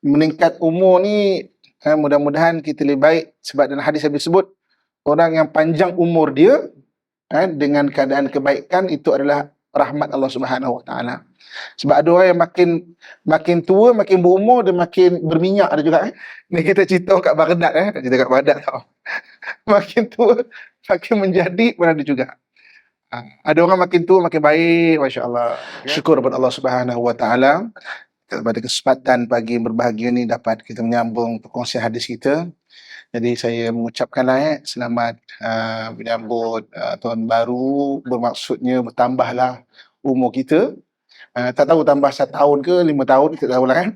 meningkat umur ni, mudah-mudahan kita lebih baik, sebab dalam hadis Nabi sebut orang yang panjang umur dia dengan keadaan kebaikan itu adalah rahmat Allah Subhanahu Wa Taala. Sebab ada orang yang makin tua, makin berumur, dia makin berminyak ada juga. Ni kita cerita kat Baghdad, cerita kat Baghdad tau. Makin tua, makin menjadi pun ada juga. Ada orang makin tua, makin baik, masya-Allah. Syukur kepada Allah Subhanahu Wa Taala pada kesempatan pagi berbahagia ni dapat kita menyambung perkongsian hadis kita. Jadi saya mengucapkanlah selamat menyambut tahun baru, bermaksudnya bertambahlah umur kita. Tak tahu tambah 1 tahun ke 5 tahun, tak tahulah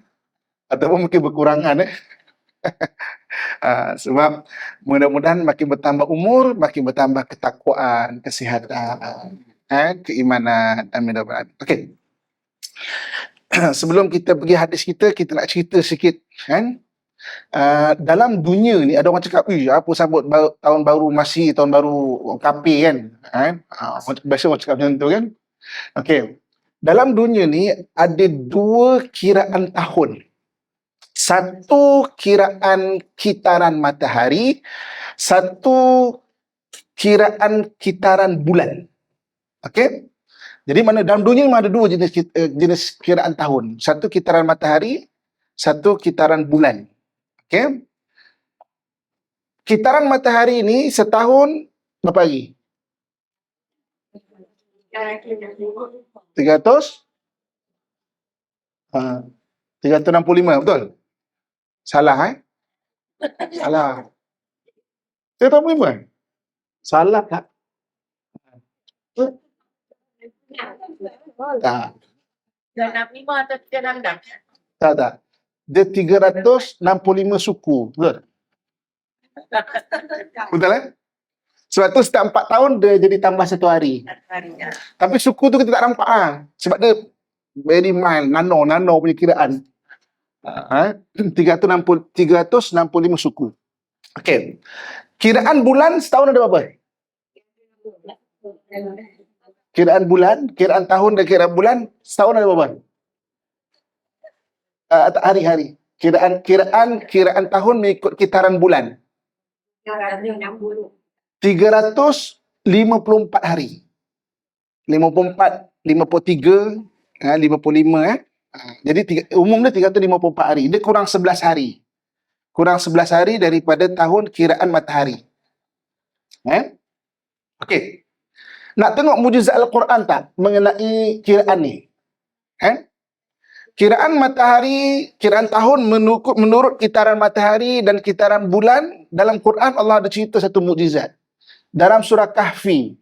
ataupun mungkin berkurangan sebab mudah-mudahan makin bertambah umur, makin bertambah ketakwaan, kesihatan, keimanan. Amin ya rabbal alamin. Okey. Sebelum kita pergi hadis kita nak cerita sikit dalam dunia ni ada orang cakap, apa sambut tahun baru Masih, tahun baru kafir kan? Biasa orang cakap macam tu kan? Okey. Dalam dunia ni ada 2 kiraan tahun. Satu kiraan kitaran matahari, satu kiraan kitaran bulan. Okey? Jadi mana dalam dunia memang ada 2 jenis kiraan tahun. Satu kitaran matahari, satu kitaran bulan. Okey? Kitaran matahari ni setahun berapa hari? 300? 365, betul? Salah Salah. 365? Salah tak? Tak. 365 atau 366? Tak. Dia 365 suku. Betul? Betul Sebab tu setiap 4 tahun dia jadi tambah 1 hari. Tapi suku tu kita tak nampak sebab dia very mild, nano punya kiraan. 365 suku. Okey. Kiraan bulan setahun ada berapa? Kiraan bulan, kiraan tahun dan kiraan bulan setahun ada berapa? Hari-hari. Kiraan tahun mengikut kitaran bulan. 354 hari. 54, 53, 55 Jadi umum dia 354 hari. Dia kurang 11 hari. Kurang 11 hari daripada tahun kiraan matahari. Okey. Nak tengok mujizat Al-Quran tak mengenai kiraan ni? Kiraan matahari, kiraan tahun menurut kitaran matahari dan kitaran bulan, dalam Quran Allah ada cerita satu mukjizat. Dalam surah Kahfi,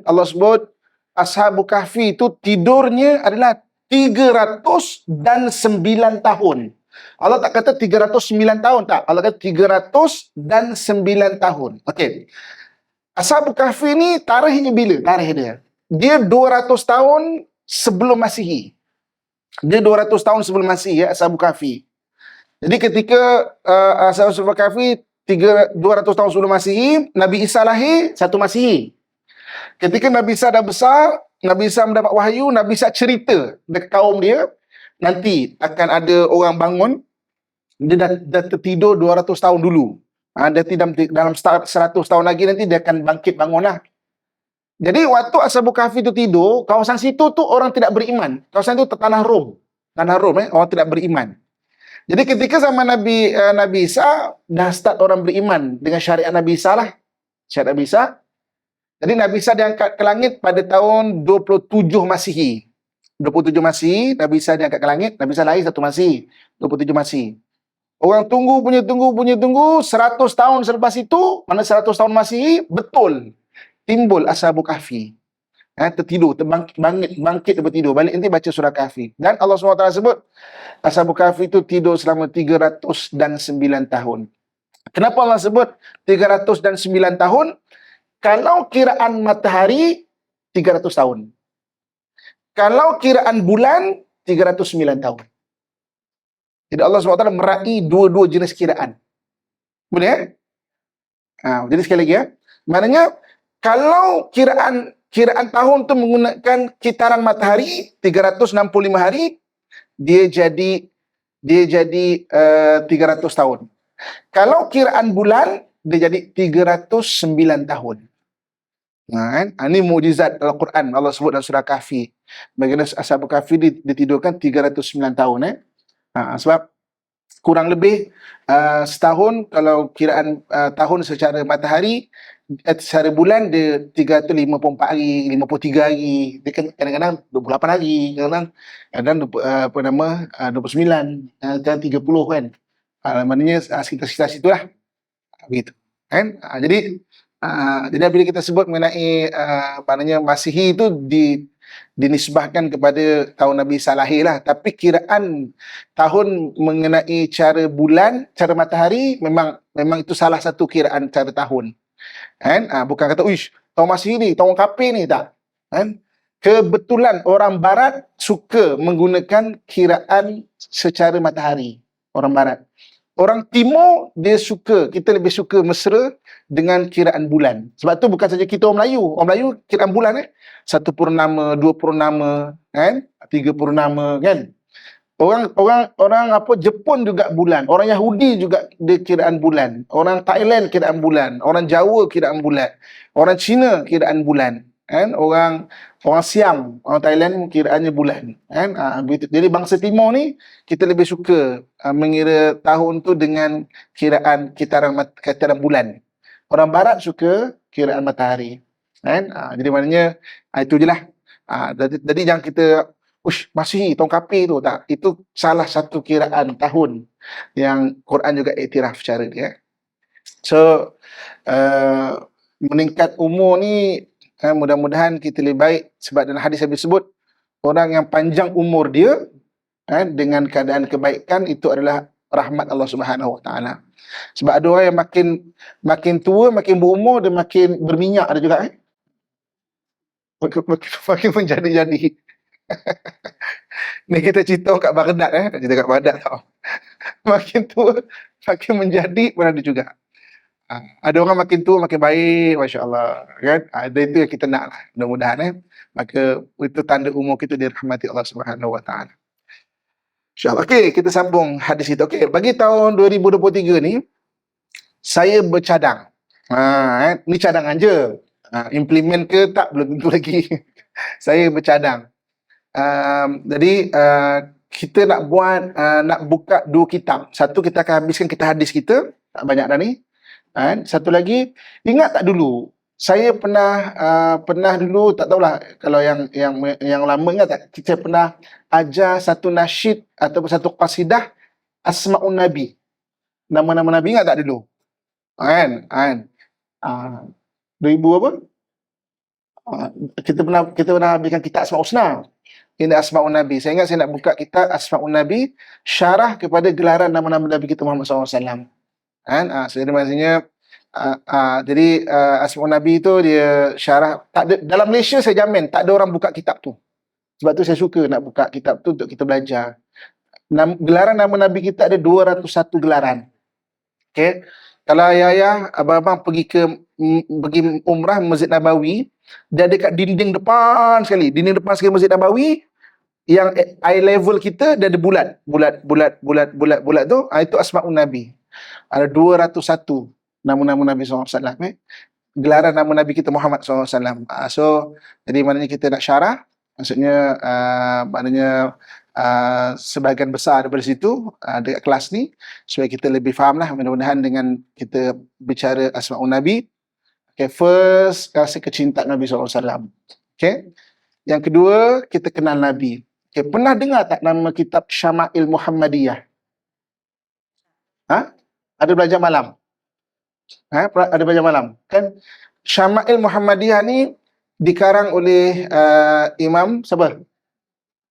Allah sebut Ashabul Kahfi itu tidurnya adalah 309 tahun. Allah tak kata 309 tahun tak. Allah kata 309 tahun. Okey. Ashabul Kahfi ni tarikhnya bila? Tarikh dia 200 tahun sebelum Masihi. Dia 200 tahun sebelum Masihi Ashabul Kahfi. Jadi ketika Ashabul Kahfi 200 tahun sebelum Masihi, Nabi Isa lahir 1 Masihi. Ketika Nabi Isa dah besar, Nabi Isa mendapat wahyu, Nabi Isa cerita dekat kaum dia, nanti akan ada orang bangun, dia dah tertidur 200 tahun dulu. Dia dalam 100 tahun lagi nanti dia akan bangkit bangunlah. Jadi waktu Ashabul Kahfi itu tidur, kawasan situ tu orang tidak beriman. Kawasan itu tanah Rom. Tanah Rom, orang tidak beriman. Jadi ketika zaman Nabi Isa, dah start orang beriman dengan syariat Nabi Isa lah. Syariat Nabi Isa. Jadi Nabi Isa diangkat ke langit pada tahun 27 Masihi. 27 Masihi, Nabi Isa diangkat ke langit. Nabi Isa lahir 1 Masihi. 27 Masihi. Orang tunggu, 100 tahun selepas itu, mana 100 tahun Masihi, betul. Timbul Ashabul Kahfi. Tertidur, bangkit daripada tidur. Balik nanti baca surah Kahfi. Dan Allah SWT sebut, Ashabul Kahfi itu tidur selama 309 tahun. Kenapa Allah sebut 309 tahun? Kalau kiraan matahari, 300 tahun. Kalau kiraan bulan, 309 tahun. Jadi Allah SWT meraih 2 jenis kiraan. Boleh jadi sekali lagi maknanya, kalau kiraan tahun tu menggunakan kitaran matahari 365 hari, dia jadi dia jadi 300 tahun. Kalau kiraan bulan, dia jadi 309 tahun. Kan? Ini mukjizat Al-Quran. Allah sebut dalam surah Kahfi. Bagaimana Ashabul Kahfi ditidurkan 309 tahun. Sebab kurang lebih setahun, kalau kiraan tahun secara matahari, secara bulan dia 354 hari, 53 hari, dia kan kadang-kadang 28 hari, kadang-kadang 29, kadang 30 kan. Maknanya sekitar situlah begitu. Kan? Jadi bila kita sebut mengenai maknanya Masihi itu dinisbahkan kepada tahun Nabi Isa lahir lah, tapi kiraan tahun mengenai cara bulan, cara matahari memang itu salah satu kiraan cara tahun. Kan? Bukan kata uish, tahun Masihi ni, tahun Kapir ni, tak. Kan? Kebetulan orang barat suka menggunakan kiraan secara matahari, orang barat. Orang timur kita lebih suka mesra dengan kiraan bulan. Sebab tu bukan saja kita orang Melayu. Orang Melayu kiraan bulan satu purnama, dua purnama, kan? Tiga purnama, kan? Orang apa Jepun juga bulan. Orang Yahudi juga dia kiraan bulan. Orang Thailand kiraan bulan. Orang Jawa kiraan bulan. Orang Cina kiraan bulan. Kan? Orang Siam, orang Thailand kiraannya bulan. Kan? Jadi bangsa timur ni kita lebih suka mengira tahun tu dengan kiraan kitaran bulan. Orang barat suka kiraan matahari. Kan? Jadi maknanya itu je lah. Jadi jangan kita Masihi, tahun Kapir tu, tak. Itu salah satu kiraan tahun yang Quran juga iktiraf cara dia. So, meningkat umur ni, mudah-mudahan kita lebih baik, sebab dalam hadis Nabi sebut, orang yang panjang umur dia, dengan keadaan kebaikan, itu adalah rahmat Allah Subhanahu Wa Taala. Sebab ada orang yang makin tua, makin berumur, dia makin berminyak ada juga. Makin menjadi-jadi. Ni kita cerita kat Baghdad, cerita kat Baghdad tau. Makin tua, makin menjadi pun ada juga. Ada orang makin tua, makin baik, Masya Allah. Kan? Ada itu yang kita nak lah. Mudah-mudahan. Maka itu tanda umur kita dirahmati Allah Subhanahu Wa Taala. InsyaAllah. Okey, kita sambung hadis itu. Okey, bagi tahun 2023 ni, saya bercadang. Ni cadangan je. Implement ke tak, belum tentu lagi. Saya bercadang. Jadi kita nak buka dua kitab. Satu kita akan habiskan kita hadis kita, tak banyak dah ni. Satu lagi, ingat tak dulu saya pernah dulu, tak tahulah kalau yang lama ingat tak, kita pernah ajar satu nasyid ataupun satu qasidah Asma'un Nabi. Nama-nama Nabi ingat tak dulu? Kan? 2000 apa? Kita pernah habiskan kitab Asma'ul Husna. Ini Asma'un Nabi. Saya ingat saya nak buka kitab Asma'un Nabi, syarah kepada gelaran nama-nama Nabi kita Muhammad SAW. Jadi maksudnya jadi Asma'un Nabi itu dia syarah, tak ada, dalam Malaysia saya jamin tak ada orang buka kitab tu. Sebab tu saya suka nak buka kitab tu untuk kita belajar. Gelaran nama Nabi kita ada 201 gelaran. Okey. Kalau ayah-ayah, abang-abang pergi umrah Masjid Nabawi, dia ada kat dinding depan sekali Masjid Nabawi, yang eye level kita dia ada bulat tu, itu Asma'un Nabi. Ada 201 nama-nama Nabi SAW. Gelaran nama Nabi kita Muhammad SAW. So, jadi maknanya kita nak syarah, maksudnya maknanya sebahagian besar daripada situ dekat kelas ni, supaya kita lebih faham lah, mudah-mudahan dengan kita bicara Asma'un Nabi. Okay, first, rasa kecintaan Nabi SAW. Okay. Yang kedua, kita kenal Nabi. Okay, pernah dengar tak nama kitab Syama'il Muhammadiyah? Ada belajar malam? Ada belajar malam? Kan? Syama'il Muhammadiyah ni dikarang oleh Imam siapa?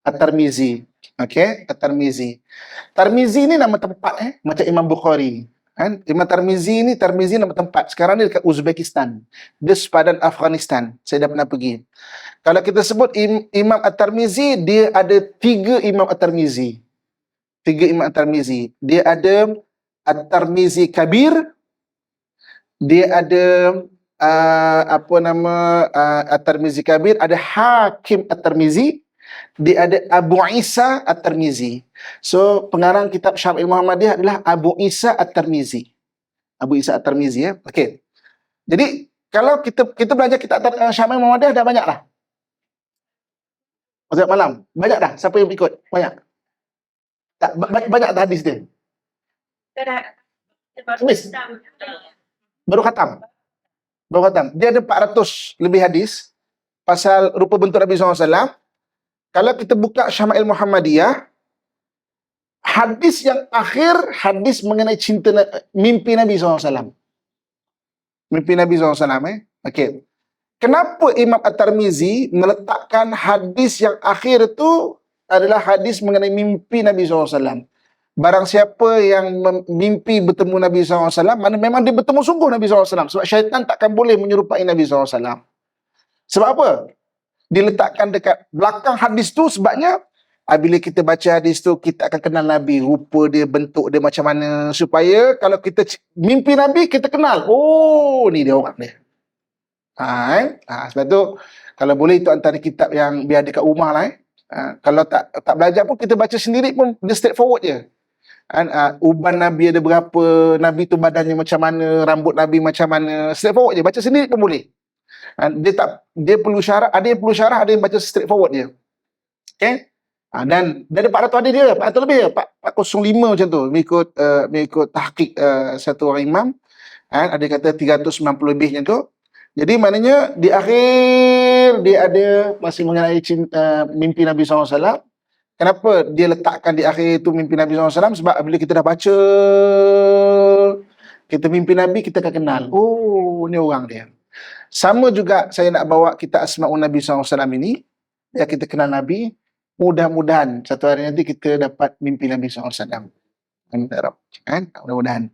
At-Tirmizi. Okey, At-Tirmizi. Tirmizi ni nama tempat macam Imam Bukhari. Imam Tirmizi nama tempat. Sekarang ni dekat Uzbekistan. Dia sepadan Afghanistan. Saya dah pernah pergi. Kalau kita sebut Imam At-Tirmizi, dia ada 3 Imam At-Tirmizi. 3 Imam At-Tirmizi. Dia ada At-Tirmizi Kabir. Dia ada At-Tirmizi Kabir, ada Hakim At-Tirmizi, dia ada Abu Isa At-Tirmizi. So, pengarang kitab Syama'il Muhammadiyah adalah Abu Isa At-Tirmizi. Abu Isa At-Tirmizi, ya. Okey. Jadi, kalau kita belajar kitab Syama'il Muhammadiyah dah banyak lah. Mazhab malam. Banyak dah. Siapa yang ikut? Banyak. Tak, banyak dah hadis dia. Kita dah Habis. Baru khatam. Baru khatam. Dia ada 400 lebih hadis pasal rupa bentuk Nabi SAW. Kalau kita buka Syama'il Muhammadiyah, hadis yang akhir, hadis mengenai mimpi Nabi SAW. Mimpi Nabi SAW, Okey. Kenapa Imam At-Tirmizi meletakkan hadis yang akhir itu adalah hadis mengenai mimpi Nabi SAW? Barang siapa yang mimpi bertemu Nabi SAW, mana memang dia bertemu sungguh Nabi SAW. Sebab syaitan takkan boleh menyerupai Nabi SAW. Sebab apa? Diletakkan dekat belakang hadis tu sebabnya bila kita baca hadis tu, kita akan kenal Nabi, rupa dia, bentuk dia macam mana, supaya kalau kita mimpi Nabi, kita kenal, oh ni dia orang dia. Sebab tu kalau boleh itu antara kitab yang biar dekat rumah lah. Kalau tak belajar pun kita baca sendiri pun dia straightforward je. Uban Nabi ada berapa, Nabi tu badannya macam mana, rambut Nabi macam mana, straightforward je, baca sendiri pun boleh. Dia perlu syarah, ada yang perlu syarah, ada yang baca straightforward je. Okey? Dan dari 400 ada dia, 400 lebih, 405 macam tu, mengikut tahqiq satu orang imam. Ada kata 390 lebih macam tu. Jadi maknanya di akhir dia ada masih mengenai mimpi Nabi SAW. Kenapa dia letakkan di akhir itu mimpi Nabi SAW? Sebab bila kita dah baca, kita mimpi Nabi, kita akan kenal. Oh, ni orang dia. Sama juga saya nak bawa kita Asma'un Nabi SAW ini. Ya, kita kenal Nabi. Mudah-mudahan satu hari nanti kita dapat mimpi Nabi SAW. Mudah-mudahan.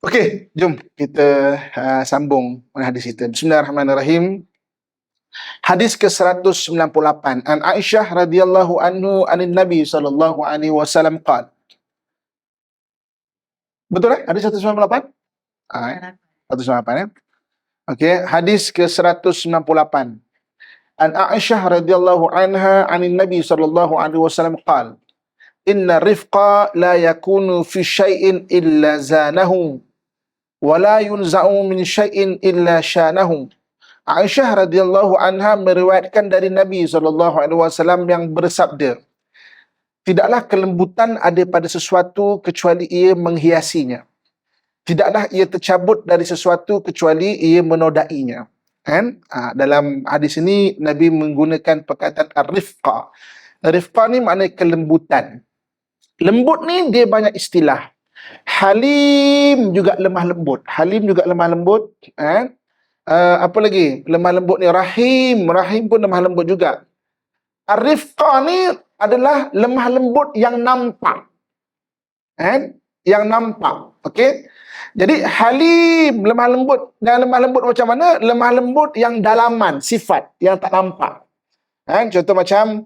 Okey, jom kita sambung hadis kita. Bismillahirrahmanirrahim. Hadis ke-198. An Aisyah radhiyallahu anhu anin Nabi sallallahu alaihi wasallam qala. Betul Hadis 198? 198 ya. Okey, hadis ke-198. An Aisyah radhiyallahu anha anin Nabi sallallahu alaihi wasallam qala. Inna rifqa la yakunu fi syai'in illa zanahu. Wala yunza'u min syai'in illa syanahu. Aisyah radhiyallahu anha meriwayatkan dari Nabi SAW yang bersabda, tidaklah kelembutan ada pada sesuatu kecuali ia menghiasinya. Tidaklah ia tercabut dari sesuatu kecuali ia menodainya. Dalam hadis ini Nabi menggunakan perkataan ar-rifqa. Rifqa ni maknanya kelembutan. Lembut ni dia banyak istilah. Halim juga lemah lembut. Halim juga lemah lembut. Apa lagi? Lemah lembut ni rahim. Rahim pun lemah lembut juga. Ar-rifqa ni adalah lemah lembut yang nampak. Yang nampak. Okey? Jadi halim, lemah lembut. Dan lemah lembut macam mana? Lemah lembut yang dalaman, sifat yang tak nampak. Contoh macam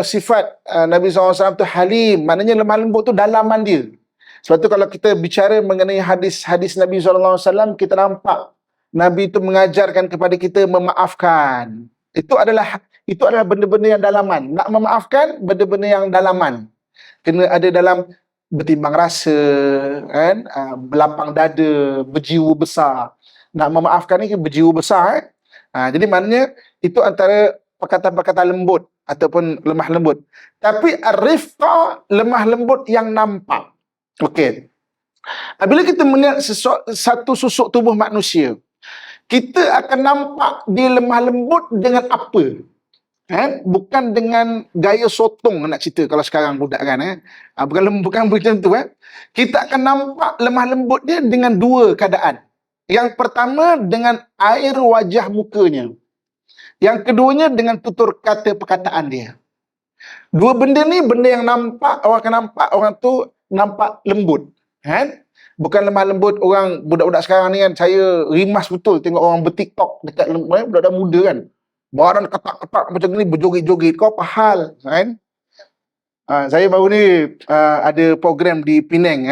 sifat Nabi SAW tu halim. Maknanya lemah lembut tu dalaman dia. Sebab tu kalau kita bicara mengenai hadis-hadis Nabi SAW, kita nampak Nabi itu mengajarkan kepada kita memaafkan. Itu adalah benda-benda yang dalaman. Nak memaafkan benda-benda yang dalaman. Kena ada dalam bertimbang rasa, berlapang dada, berjiwa besar. Nak memaafkan ni berjiwa besar. Jadi maknanya itu antara perkataan-perkataan lembut ataupun lemah lembut. Tapi ar-rifqa lemah lembut yang nampak. Okey. Bila kita melihat satu susuk tubuh manusia, kita akan nampak dia lemah lembut dengan apa? Bukan dengan gaya sotong nak cerita kalau sekarang budak kan. Bukan macam tu. Kita akan nampak lemah lembut dia dengan dua keadaan. Yang pertama dengan air wajah mukanya. Yang keduanya dengan tutur kata perkataan dia. Dua benda ni benda yang nampak, orang akan nampak orang tu nampak lembut. Bukan lemah lembut orang budak-budak sekarang ni kan, saya rimas betul tengok orang ber-TikTok dekat budak-budak muda kan. Barang ketak-ketak macam ni, berjoget-joget. Kau apa hal? Saya baru ni ada program di Penang.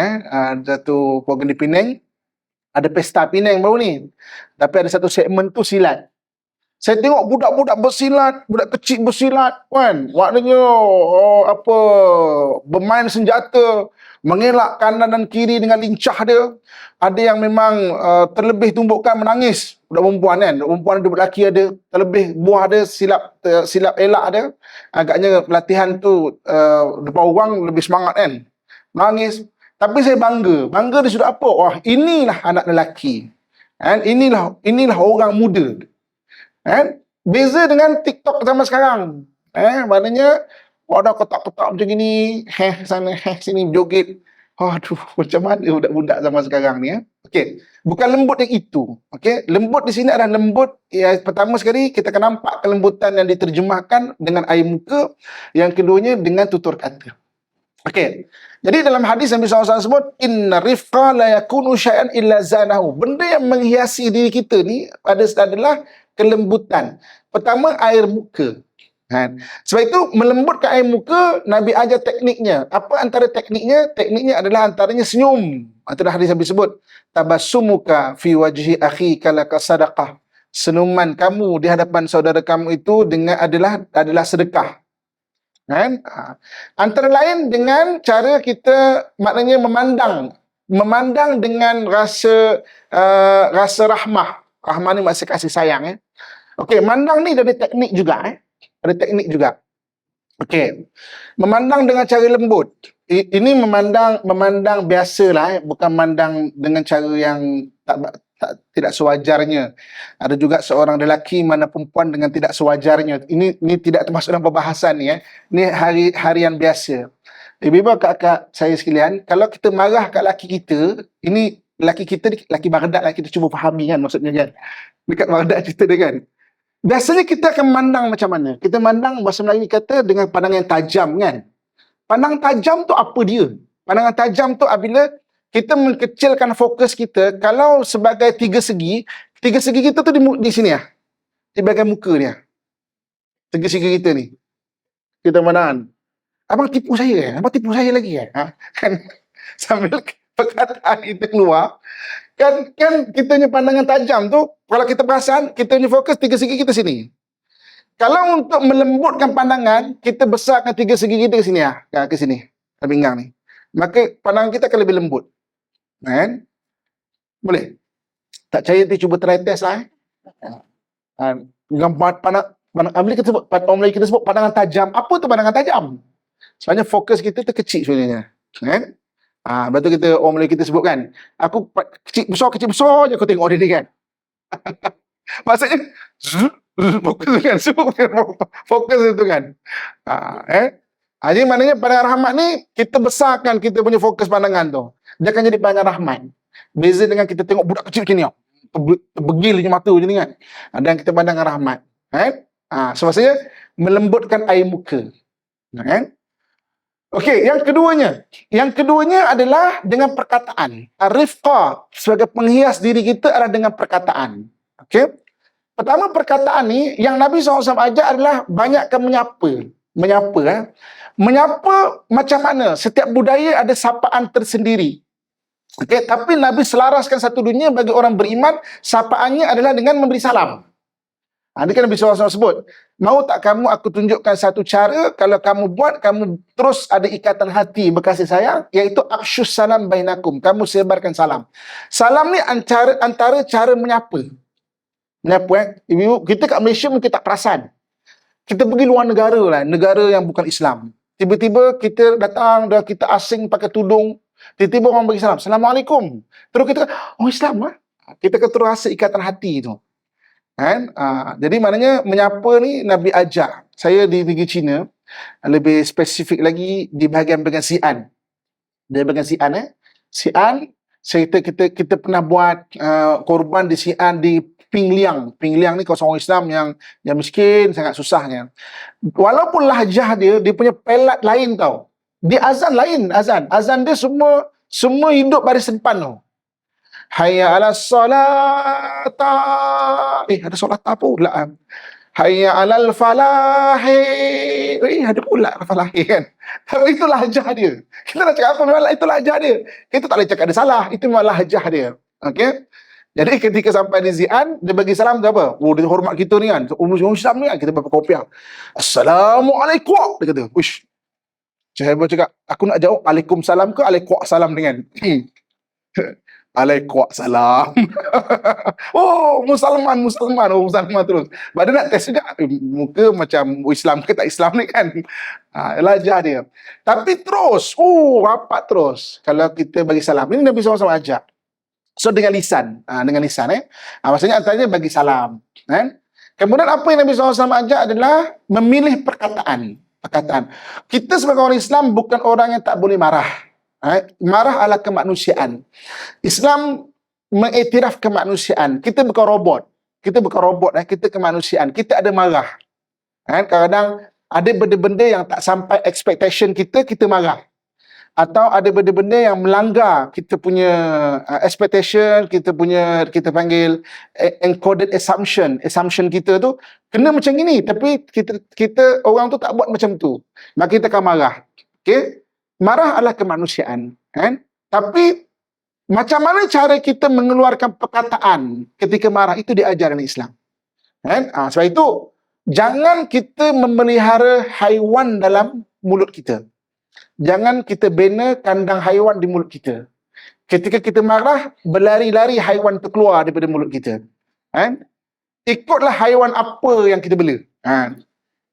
Satu program di Penang. Ada pesta Penang baru ni. Tapi ada satu segmen tu silat. Saya tengok budak-budak bersilat, budak kecil bersilat kan. Maknanya bermain senjata, mengelak kanan dan kiri dengan lincah dia. Ada yang memang terlebih tumbukkan menangis. Budak perempuan kan, budak perempuan ada, budak lelaki ada, terlebih buah ada, silap elak ada. Agaknya latihan tu depan orang lebih semangat kan. Menangis. Tapi saya bangga. Bangga di sudut apa? Wah, inilah anak lelaki. Kan? Inilah orang muda. Beza dengan TikTok zaman sekarang. Maknanya ada kotak-kotak macam ni, sana, sini joget. Aduh, macam mana budak-budak zaman sekarang ni. Okey, bukan lembut yang itu. Okey, lembut di sini adalah lembut yang pertama sekali kita akan nampak kelembutan yang diterjemahkan dengan air muka, yang keduanya dengan tutur kata. Okey. Jadi dalam hadis Nabi SAW sebut, inna rifqa la yakunu syai'an illa zanahu. Benda yang menghiasi diri kita ni adalah kelembutan. Pertama, air muka. Sebab itu, melembutkan air muka, Nabi ajar tekniknya. Apa antara tekniknya? Tekniknya adalah antaranya senyum. Antara hadis Nabi sebut, tabassumuka fi wajhi akhika laka sadaqah. Senyuman kamu di hadapan saudara kamu itu adalah sedekah. Antara lain dengan cara kita maknanya memandang dengan rasa rahmah. Rahmah ni maksud kasih sayang. Okey, mandang ni ada teknik juga. Ada teknik juga. Okey, memandang dengan cara lembut. Ini memandang biasalah, bukan memandang dengan cara yang tidak sewajarnya. Ada juga seorang lelaki mana perempuan dengan tidak sewajarnya. Ini tidak termasuk dalam perbahasan ni. Ini harian biasa. Ibu-ibu, kakak saya sekalian, kalau kita marah kat lelaki kita, ini lelaki kita, lelaki Baghdad lah, kita cuba fahami kan maksudnya kan. Dekat Baghdad cerita dia kan. Biasanya kita akan memandang macam mana? Kita memandang, bahasa Melayu kata, dengan pandangan yang tajam kan. Pandangan tajam tu apa dia? Pandangan tajam tu apabila kita mengecilkan fokus kita, kalau sebagai tiga segi kita tu di sini lah. Di bahagian muka ni lah. Tiga segi kita ni. Kita pandangan. Abang tipu saya kan? Abang tipu saya lagi kan? Kan sambil perkataan itu keluar, kan kita punya pandangan tajam tu, kalau kita perasan, kita punya fokus tiga segi kita sini. Kalau untuk melembutkan pandangan, kita besarkan tiga segi kita ke sini lah. Ke sini. Ke pinggang ni. Maka pandangan kita akan lebih lembut. Kan? Boleh? Tak percaya nanti cuba try test lah. Bila kita sebut, orang Melayu kita sebut pandangan tajam. Apa tu pandangan tajam? Sebenarnya fokus kita tu kecil sebenarnya. Kan? Lepas tu orang Melayu kita sebut kan, aku kecil besar je aku tengok dia ni kan. Maksudnya, fokus kan, fokus itu kan. Jadi maknanya pandangan rahmat ni, kita besarkan kita punya fokus pandangan tu. Dia akan jadi pandangan rahmat. Beza dengan kita tengok budak kecil macam ni, terbegil je mata macam ni kan. Dan kita pandangan rahmat. Sebabnya melembutkan air muka. Okey, yang keduanya adalah dengan perkataan. Rifqa sebagai penghias diri kita adalah dengan perkataan. Okey. Pertama, perkataan ni yang Nabi SAW ajar adalah banyakkan menyapa. Menyapa macam mana? Setiap budaya ada sapaan tersendiri. Okey, tapi Nabi selaraskan satu dunia bagi orang beriman, sapaannya adalah dengan memberi salam. Ini kan Nabi SAW sebut, mau tak kamu aku tunjukkan satu cara, kalau kamu buat, kamu terus ada ikatan hati berkasih sayang, iaitu afsyus salam bainakum, kamu sebarkan salam. Salam ni antara cara menyapa. Ibu, kita kat Malaysia mungkin tak perasan. Kita pergi luar negara lah, negara yang bukan Islam. Tiba-tiba kita datang, dah kita asing pakai tudung, tiba-tiba orang bagi salam, Assalamualaikum. Terus kita, oh Islam lah. Kita akan terus rasa ikatan hati tu. Jadi maknanya menyapa ni Nabi ajar. Saya di negeri China, lebih spesifik lagi di bahagian Xi'an. Di bahagian Xi'an kita pernah buat korban di Xi'an di Pingliang. Pingliang ni kawasan orang Islam yang miskin, sangat susahnya. Walaupun lahjah dia punya pelat lain tau. Dia azan lain, azan dia semua hidup baris depan tau. Hayya 'alas salata. Ada solat apa pula? Hayya 'alal falahi. Ada pula falahi kan. Tapi itu lahjah dia. Kita nak cakap apa memang itu lahjah dia. Kita tak boleh cakap dia salah. Itu memang lahjah dia. Okey. Jadi ketika sampai di Zi'an, dia bagi salam tu apa? Oh, dia hormat kita ni kan. Orang Islam ni kan, kita berkopiah. Assalamualaikum. Dia kata, uish. Saya cakap, aku nak jawab Waalaikumsalam ke Alaikumussalam dengan? Alaikumussalam. Oh, Musliman. Oh, Musliman terus. Badan nak test juga. Muka macam Islam ke tak Islam ni kan. Elajar dia. Tapi terus. Rapat terus. Kalau kita bagi salam. Ini Nabi SAW ajak. So, dengan lisan. Dengan lisan. Maksudnya antaranya bagi salam. Kemudian apa yang Nabi SAW ajak adalah memilih perkataan. Kita sebagai orang Islam bukan orang yang tak boleh marah. Marah adalah kemanusiaan. Islam mengiktiraf kemanusiaan. Kita bukan robot. Kita kemanusiaan. Kita ada marah. Kadang-kadang ada benda-benda yang tak sampai expectation kita, kita marah. Atau ada benda-benda yang melanggar kita punya expectation, kita panggil encoded assumption kita tu kena macam ini, tapi kita orang tu tak buat macam tu, maka kita akan marah. Okey, marah adalah kemanusiaan, kan? Tapi macam mana cara kita mengeluarkan perkataan ketika marah, itu diajar dalam Islam, kan? Sebab itu jangan kita memelihara haiwan dalam mulut kita. Jangan kita bina kandang haiwan di mulut kita. Ketika kita marah, berlari-lari haiwan tu keluar daripada mulut kita. Ikutlah haiwan apa yang kita bela.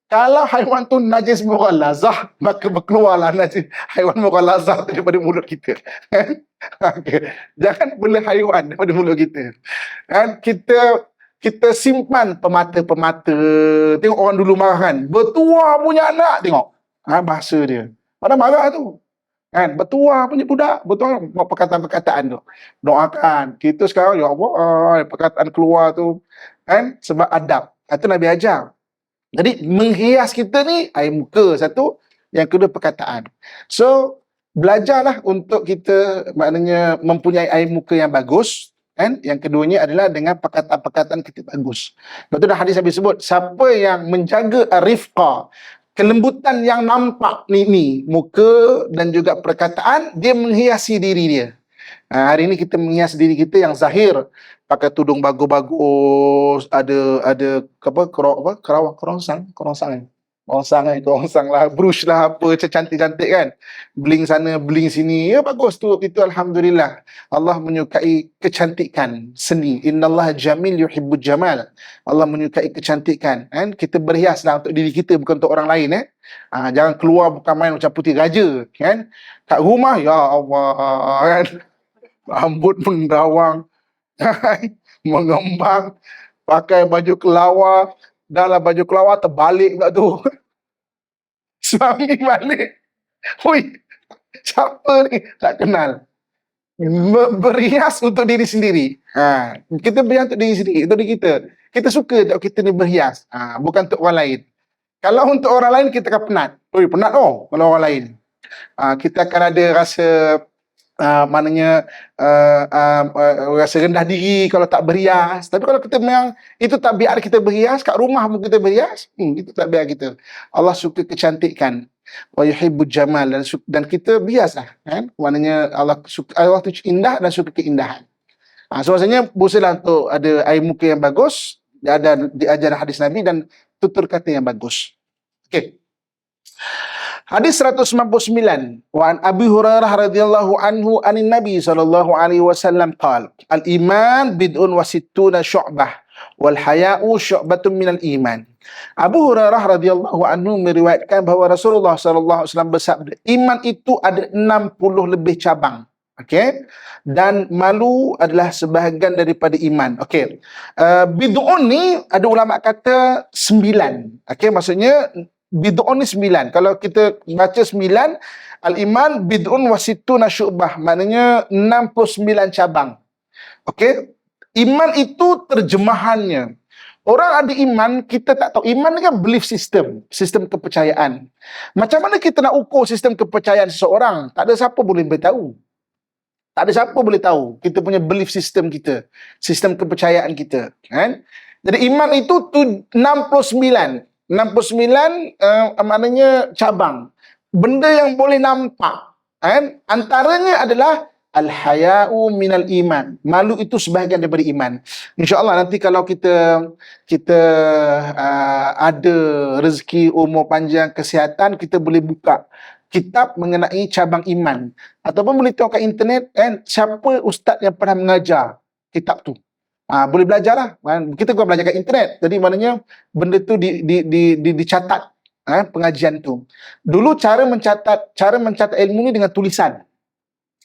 Kalau haiwan tu najis mughalazah, maka berkeluarlah najis haiwan mughalazah daripada mulut kita. Jangan bela haiwan daripada mulut kita. Kita simpan pemata-pemata. Tengok orang dulu marah kan. Bertuah punya anak, tengok. Bahasa dia. Pada marah tu. Bertuah punya budak. Betul perkataan-perkataan tu. Doakan. Kita sekarang, ya Allah, perkataan keluar tu. Sebab adab. Itu Nabi ajar. Jadi, menghias kita ni, air muka satu. Yang kedua, perkataan. So, belajarlah untuk kita, maknanya, mempunyai air muka yang bagus. Yang keduanya adalah dengan perkataan-perkataan kita bagus. Betul dah hadis Nabi sebut, siapa yang menjaga rifqa, kelembutan yang nampak ni muka dan juga perkataan, dia menghiasi diri dia. Hari ini kita menghias diri kita yang zahir, pakai tudung bagus-bagus, ada kerongsang lah, brush lah, apa cantik-cantik kan, bling sana bling sini, ya bagus tu, itu alhamdulillah. Allah menyukai kecantikan seni. Innallaha jamil yuhibbul jamal. Allah menyukai kecantikan. Kita berhiaslah untuk diri kita, bukan untuk orang lain. Jangan keluar bukan main macam putih raja kan. Kat rumah, ya Allah kan, rambut mendawang, mengembang, pakai baju kelawar, dalam baju kelawar terbalik pula tu. Suami balik. Hui, siapa ni? Tak kenal. Berhias untuk diri sendiri. Kita berhias untuk diri sendiri, untuk diri kita. Kita suka tak kita ni berhias. Bukan untuk orang lain. Kalau untuk orang lain, kita akan penat. Penat kalau orang lain. Kita akan ada rasa rasa rendah diri kalau tak berhias. Tapi kalau kita memang itu tabiat kita berhias, kat rumah pun kita berhias, itu tabiat kita. Allah suka kecantikan. Wa yuhibbul jamal, dan kita berhiaslah, kan? Maknanya Allah tu indah dan suka keindahan. So maksudnya berusahalah untuk ada air muka yang bagus, ada diajar hadis Nabi dan tutur kata yang bagus. Okey. Hadis 199, wa an Abi Hurairah radhiyallahu anhu anin Nabi sallallahu alaihi wasallam qala al-iman bid'un wa sittuna syu'bah wal haya'u syu'batun minal iman. Abu Hurairah radhiyallahu anhu meriwayatkan bahawa Rasulullah sallallahu alaihi wasallam bersabda, iman itu ada 60 lebih cabang. Okey, dan malu adalah sebahagian daripada iman. Okey, bid'un ni ada ulama kata 9. Okey, maksudnya bid'un ni 9. Kalau kita baca 9, al-iman bid'un wa sittuna syu'bah, maknanya 69 cabang. Okey, iman itu terjemahannya. Orang ada iman, kita tak tahu. Iman ni kan belief system, sistem kepercayaan. Macam mana kita nak ukur sistem kepercayaan seseorang? Tak ada siapa boleh beritahu. Tak ada siapa boleh tahu kita punya belief system kita, sistem kepercayaan kita, kan? Jadi iman itu 69 maknanya cabang. Benda yang boleh nampak, kan? Antaranya adalah Al-haya'u minal iman. Malu itu sebahagian daripada iman. InsyaAllah nanti kalau kita ada rezeki, umur panjang, kesihatan, kita boleh buka kitab mengenai cabang iman. Ataupun boleh tengok kat internet kan, siapa ustaz yang pernah mengajar kitab tu. Boleh belajar lah. Kita bukan belajar kat internet. Jadi maknanya benda tu dicatat, pengajian tu. Dulu cara mencatat ilmu ni dengan tulisan.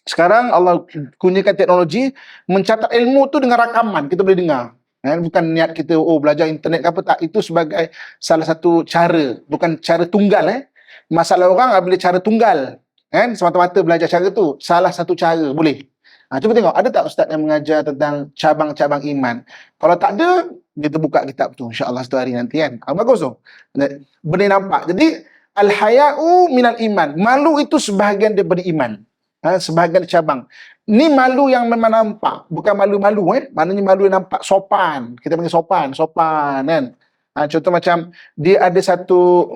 Sekarang Allah kurniakan teknologi mencatat ilmu tu dengan rakaman, kita boleh dengar. Bukan niat kita belajar internet ke apa, tak. Itu sebagai salah satu cara, bukan cara tunggal. Masalah orang bila cara tunggal, semata-mata belajar cara tu. Salah satu cara boleh. Cuba tengok, ada tak ustaz yang mengajar tentang cabang-cabang iman? Kalau tak ada, kita buka kitab tu insya-Allah satu hari nanti kan. Bagus tu. Boleh nampak. Jadi al-haya'u minal iman. Malu itu sebahagian daripada iman. Sebahagian cabang. Ni malu yang memang nampak, bukan malu-malu. Maknanya malu yang nampak sopan. Kita panggil sopan kan. Contoh macam dia ada satu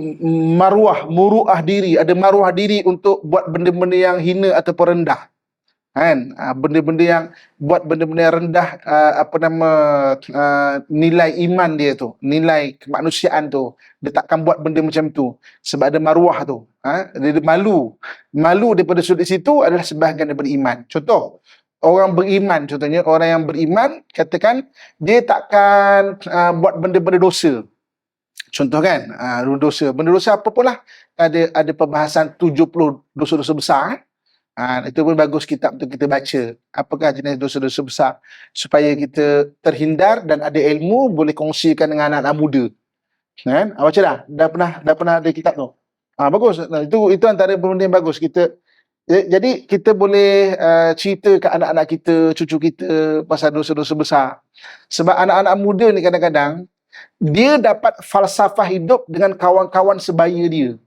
muruah diri, ada maruah diri untuk buat benda-benda yang hina ataupun rendah. Benda-benda yang buat benda-benda yang rendah, nilai iman dia tu, nilai kemanusiaan tu. Dia takkan buat benda macam tu sebab ada maruah tu. Dia malu daripada sudut situ adalah sebahagian daripada iman. Contoh, orang beriman, contohnya orang yang beriman, katakan dia takkan buat benda-benda dosa. Contoh kan, benda dosa apa pun lah. Ada perbahasan 70 dosa-dosa besar. Itu pun bagus kitab tu kita baca. Apakah jenis dosa-dosa besar, supaya kita terhindar dan ada ilmu boleh kongsikan dengan anak-anak muda. Baca dah? Dah pernah ada kitab tu? Bagus. Itu antara benda yang bagus. Jadi kita boleh cerita ke anak-anak kita, cucu kita pasal dosa-dosa besar. Sebab anak-anak muda ni kadang-kadang dia dapat falsafah hidup dengan kawan-kawan sebaya dia.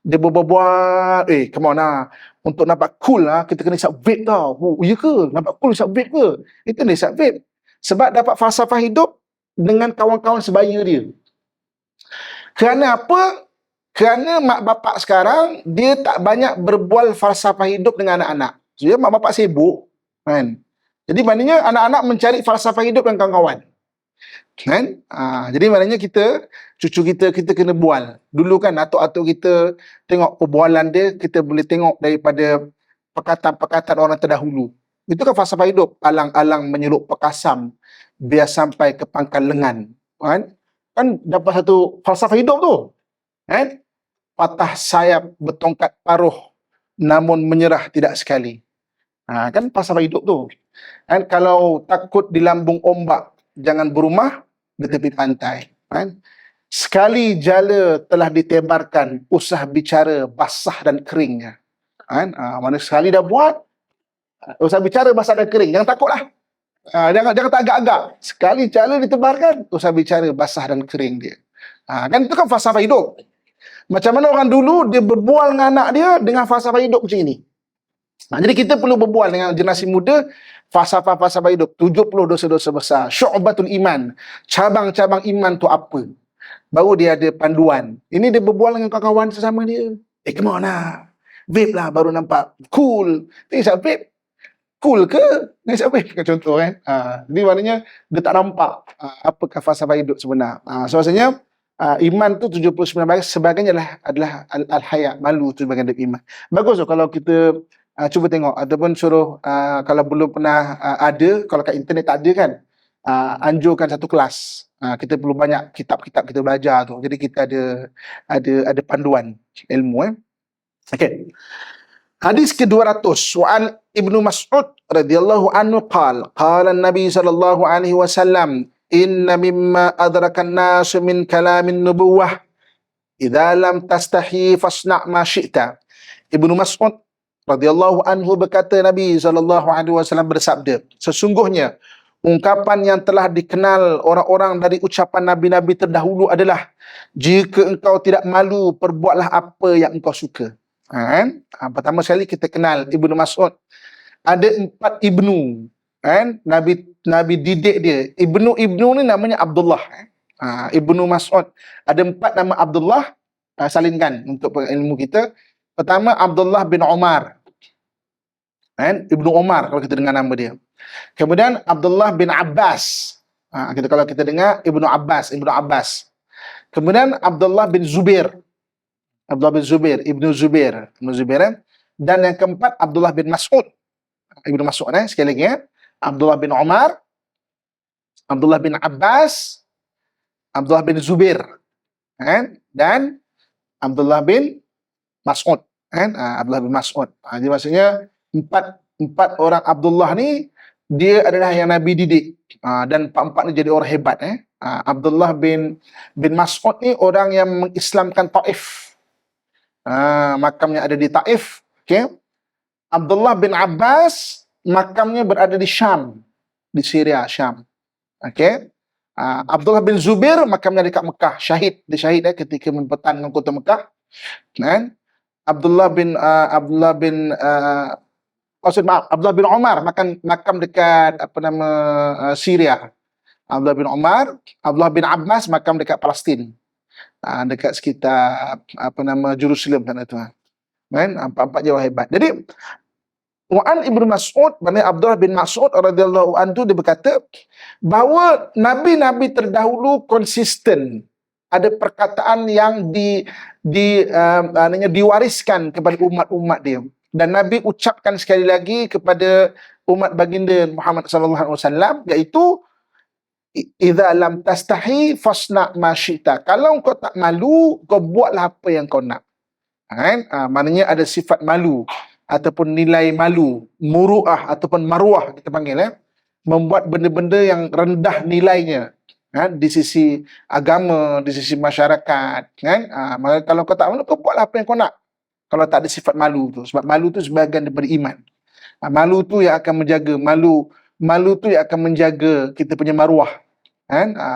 Dia berbual, come on lah. Untuk nampak cool lah, kita kena isap vape tau. Ya ke? Nampak cool isap vape ke? Itu kena isap vape. Sebab dapat falsafah hidup dengan kawan-kawan sebaya dia. Kerana apa? Kerana mak bapak sekarang, dia tak banyak berbual falsafah hidup dengan anak-anak. Jadi mak bapak sibuk. Kan? Jadi maknanya anak-anak mencari falsafah hidup dengan kawan-kawan. Kan? Jadi maknanya cucu kita kena bual. Dulu kan atuk-atuk kita tengok perbualan dia, kita boleh tengok daripada perkataan-perkataan orang terdahulu. Itu kan falsafah hidup. Alang-alang menyeluk pekasam biar sampai ke pangkal lengan. Kan dapat satu falsafah hidup tu. Kan? Patah sayap bertongkat paruh namun menyerah tidak sekali. Kan falsafah hidup tu. Kan kalau takut dilambung ombak, jangan berumah di tepi pantai. Sekali jala telah ditebarkan, usah bicara basah dan keringnya. Mana sekali dah buat, usah bicara basah dan kering. Jangan takutlah. Jangan tak agak-agak. Sekali jala ditebarkan, usah bicara basah dan kering dia. Kan itu kan falsafah hidup. Macam mana orang dulu dia berbual dengan anak dia dengan falsafah hidup macam ini. Jadi kita perlu berbual dengan generasi muda falsafah hidup. 70 dosa-dosa besar, syu'batul iman, cabang-cabang iman tu apa. Baru dia ada panduan. Ini dia berbual dengan kawan-kawan sesama dia. Come on lah, vape lah baru nampak cool. Isap vape cool ke? Isap vape ke contoh kan. Jadi maknanya dia tak nampak apakah falsafah hidup sebenar. Maksudnya iman tu 79 bahagian, sebagainya adalah al-haya, malu tu bahagian dari iman. Bagus tu kalau kita cuba tengok ataupun suruh kalau belum pernah ada, kalau kat internet tak ada kan, anjurkan satu kelas. Kita perlu banyak kitab-kitab kita belajar tu. Jadi kita ada panduan ilmu. Okey. Hadis ke-200, Wa'an Ibnu Mas'ud radhiyallahu anhu qala an-nabi sallallahu alaihi wasallam, inna mimma adrakan nasu min kalamin nubuwah idza lam tastahi fasna' ma syi'ta. Ibnu Mas'ud radhiyallahu anhu berkata, Nabi sallallahu alaihi wasallam bersabda, sesungguhnya ungkapan yang telah dikenal orang-orang dari ucapan nabi-nabi terdahulu adalah, jika engkau tidak malu, perbuatlah apa yang engkau suka. Pertama sekali kita kenal Ibnu Mas'ud. Ada 4 ibnu. Nabi didik dia. Ibnu ni namanya Abdullah. Ibnu Mas'ud. Ada 4 nama Abdullah. Salinkan untuk ilmu kita. Pertama Abdullah bin Umar. Kan? Ibnu Umar kalau kita dengar nama dia. Kemudian Abdullah bin Abbas. Kalau kita dengar Ibnu Abbas. Kemudian Abdullah bin Zubair. Ibnu Zubair. Dan yang keempat Abdullah bin Mas'ud. Ibnu Mas'ud sekali lagi Abdullah bin Umar, Abdullah bin Abbas, Abdullah bin Zubair, dan Abdullah bin Mas'ud, Abdullah bin Mas'ud. Jadi maksudnya empat orang Abdullah ni dia adalah yang Nabi didik, dan empat-empat ni jadi orang hebat. Abdullah bin Mas'ud ni orang yang mengislamkan Taif. Makamnya ada di Taif. Okay. Abdullah bin Abbas makamnya berada di Syam, di Syria, Syam. Okay. Abdullah bin Zubair makamnya dekat Mekah, dia ketika mempertahankan kota Mekah. Dan Abdullah bin Umar makam dekat Syria. Abdullah bin Abbas makam dekat Palestin, dekat sekitar Jerusalem sana tu. Kan? Empat-empat je orang hebat. Jadi Wa'an Ibnu Mas'ud, maknanya Abdullah bin Mas'ud radhiyallahu anhu, dia berkata bahawa nabi-nabi terdahulu konsisten. Ada perkataan yang diwariskan kepada umat-umat dia. Dan Nabi ucapkan sekali lagi kepada umat baginda Muhammad sallallahu alaihi wasallam, iaitu idza lam tastahi fasna ma syi'ta. Kalau kau tak malu, kau buatlah apa yang kau nak. Maknanya ada sifat malu ataupun nilai malu, muruah ataupun maruah kita panggil, membuat benda-benda yang rendah nilainya, di sisi agama, di sisi masyarakat, maka kalau kau tak malu, kau buatlah apa yang kau nak. Kalau tak ada sifat malu tu, sebab malu tu sebahagian daripada iman. Malu tu yang akan menjaga, malu tu yang akan menjaga kita punya maruah,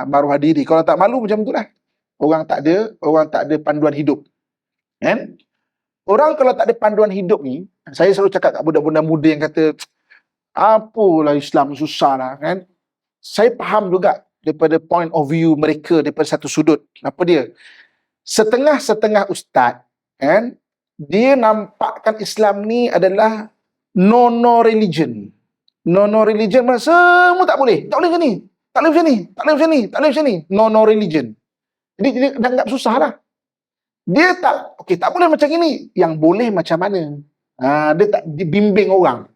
maruah diri. Kalau tak malu macam tu lah, orang tak ada panduan hidup. Orang kalau tak ada panduan hidup ni, saya selalu cakap kat budak-budak muda yang kata, apalah Islam susah lah, kan? Saya faham juga daripada point of view mereka, daripada satu sudut. Apa dia? Setengah-setengah ustaz, kan? Dia nampakkan Islam ni adalah no religion. No religion mana semua tak boleh. Tak boleh macam ni. Tak boleh macam ni. Tak boleh macam ni. Tak boleh macam ni. No religion. Jadi dia dah anggap susah lah. Dia tak boleh macam ini. Yang boleh macam mana? Dia tak dibimbing orang.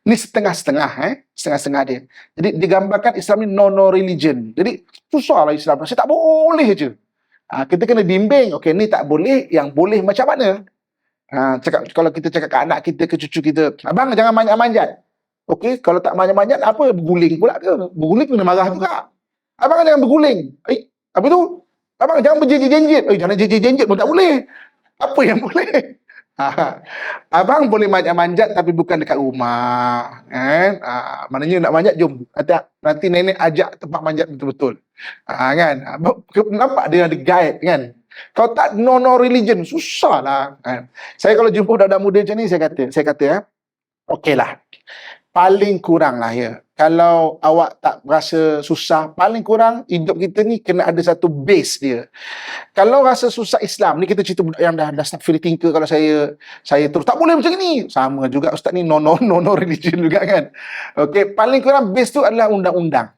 Ni setengah-setengah, setengah-setengah dia. Jadi digambarkan Islam ni no religion. Jadi susah lah Islam. Saya tak boleh je. Kita kena bimbing. Okey, ni tak boleh. Yang boleh macam mana? Kalau kita cakap ke anak kita, ke cucu kita, abang jangan manjat-manjat. Okey, kalau tak manjat-manjat, apa? Berguling pula ke? Berguling kena marah juga. Abang jangan berguling. Apa tu? Abang jangan berjenjit-jenjit. Jangan jenjit-jenjit pun tak boleh. Apa yang boleh? Abang boleh manjat-manjat tapi bukan dekat rumah. Maknanya nak manjat, jom. Nanti nenek ajak tempat manjat betul-betul. Kan? Nampak dia ada guide, kan? Kalau tak no religion, susah lah. Saya kalau jumpa budak-budak muda macam ni, saya kata, okeylah. Paling kurang lah ya. Kalau awak tak rasa susah, paling kurang hidup kita ni kena ada satu base dia. Kalau rasa susah Islam, ni kita cerita budak yang dah start free thinker, kalau saya terus tak boleh macam ni. Sama juga ustaz ni no religion juga, kan. Okey, paling kurang base tu adalah undang-undang.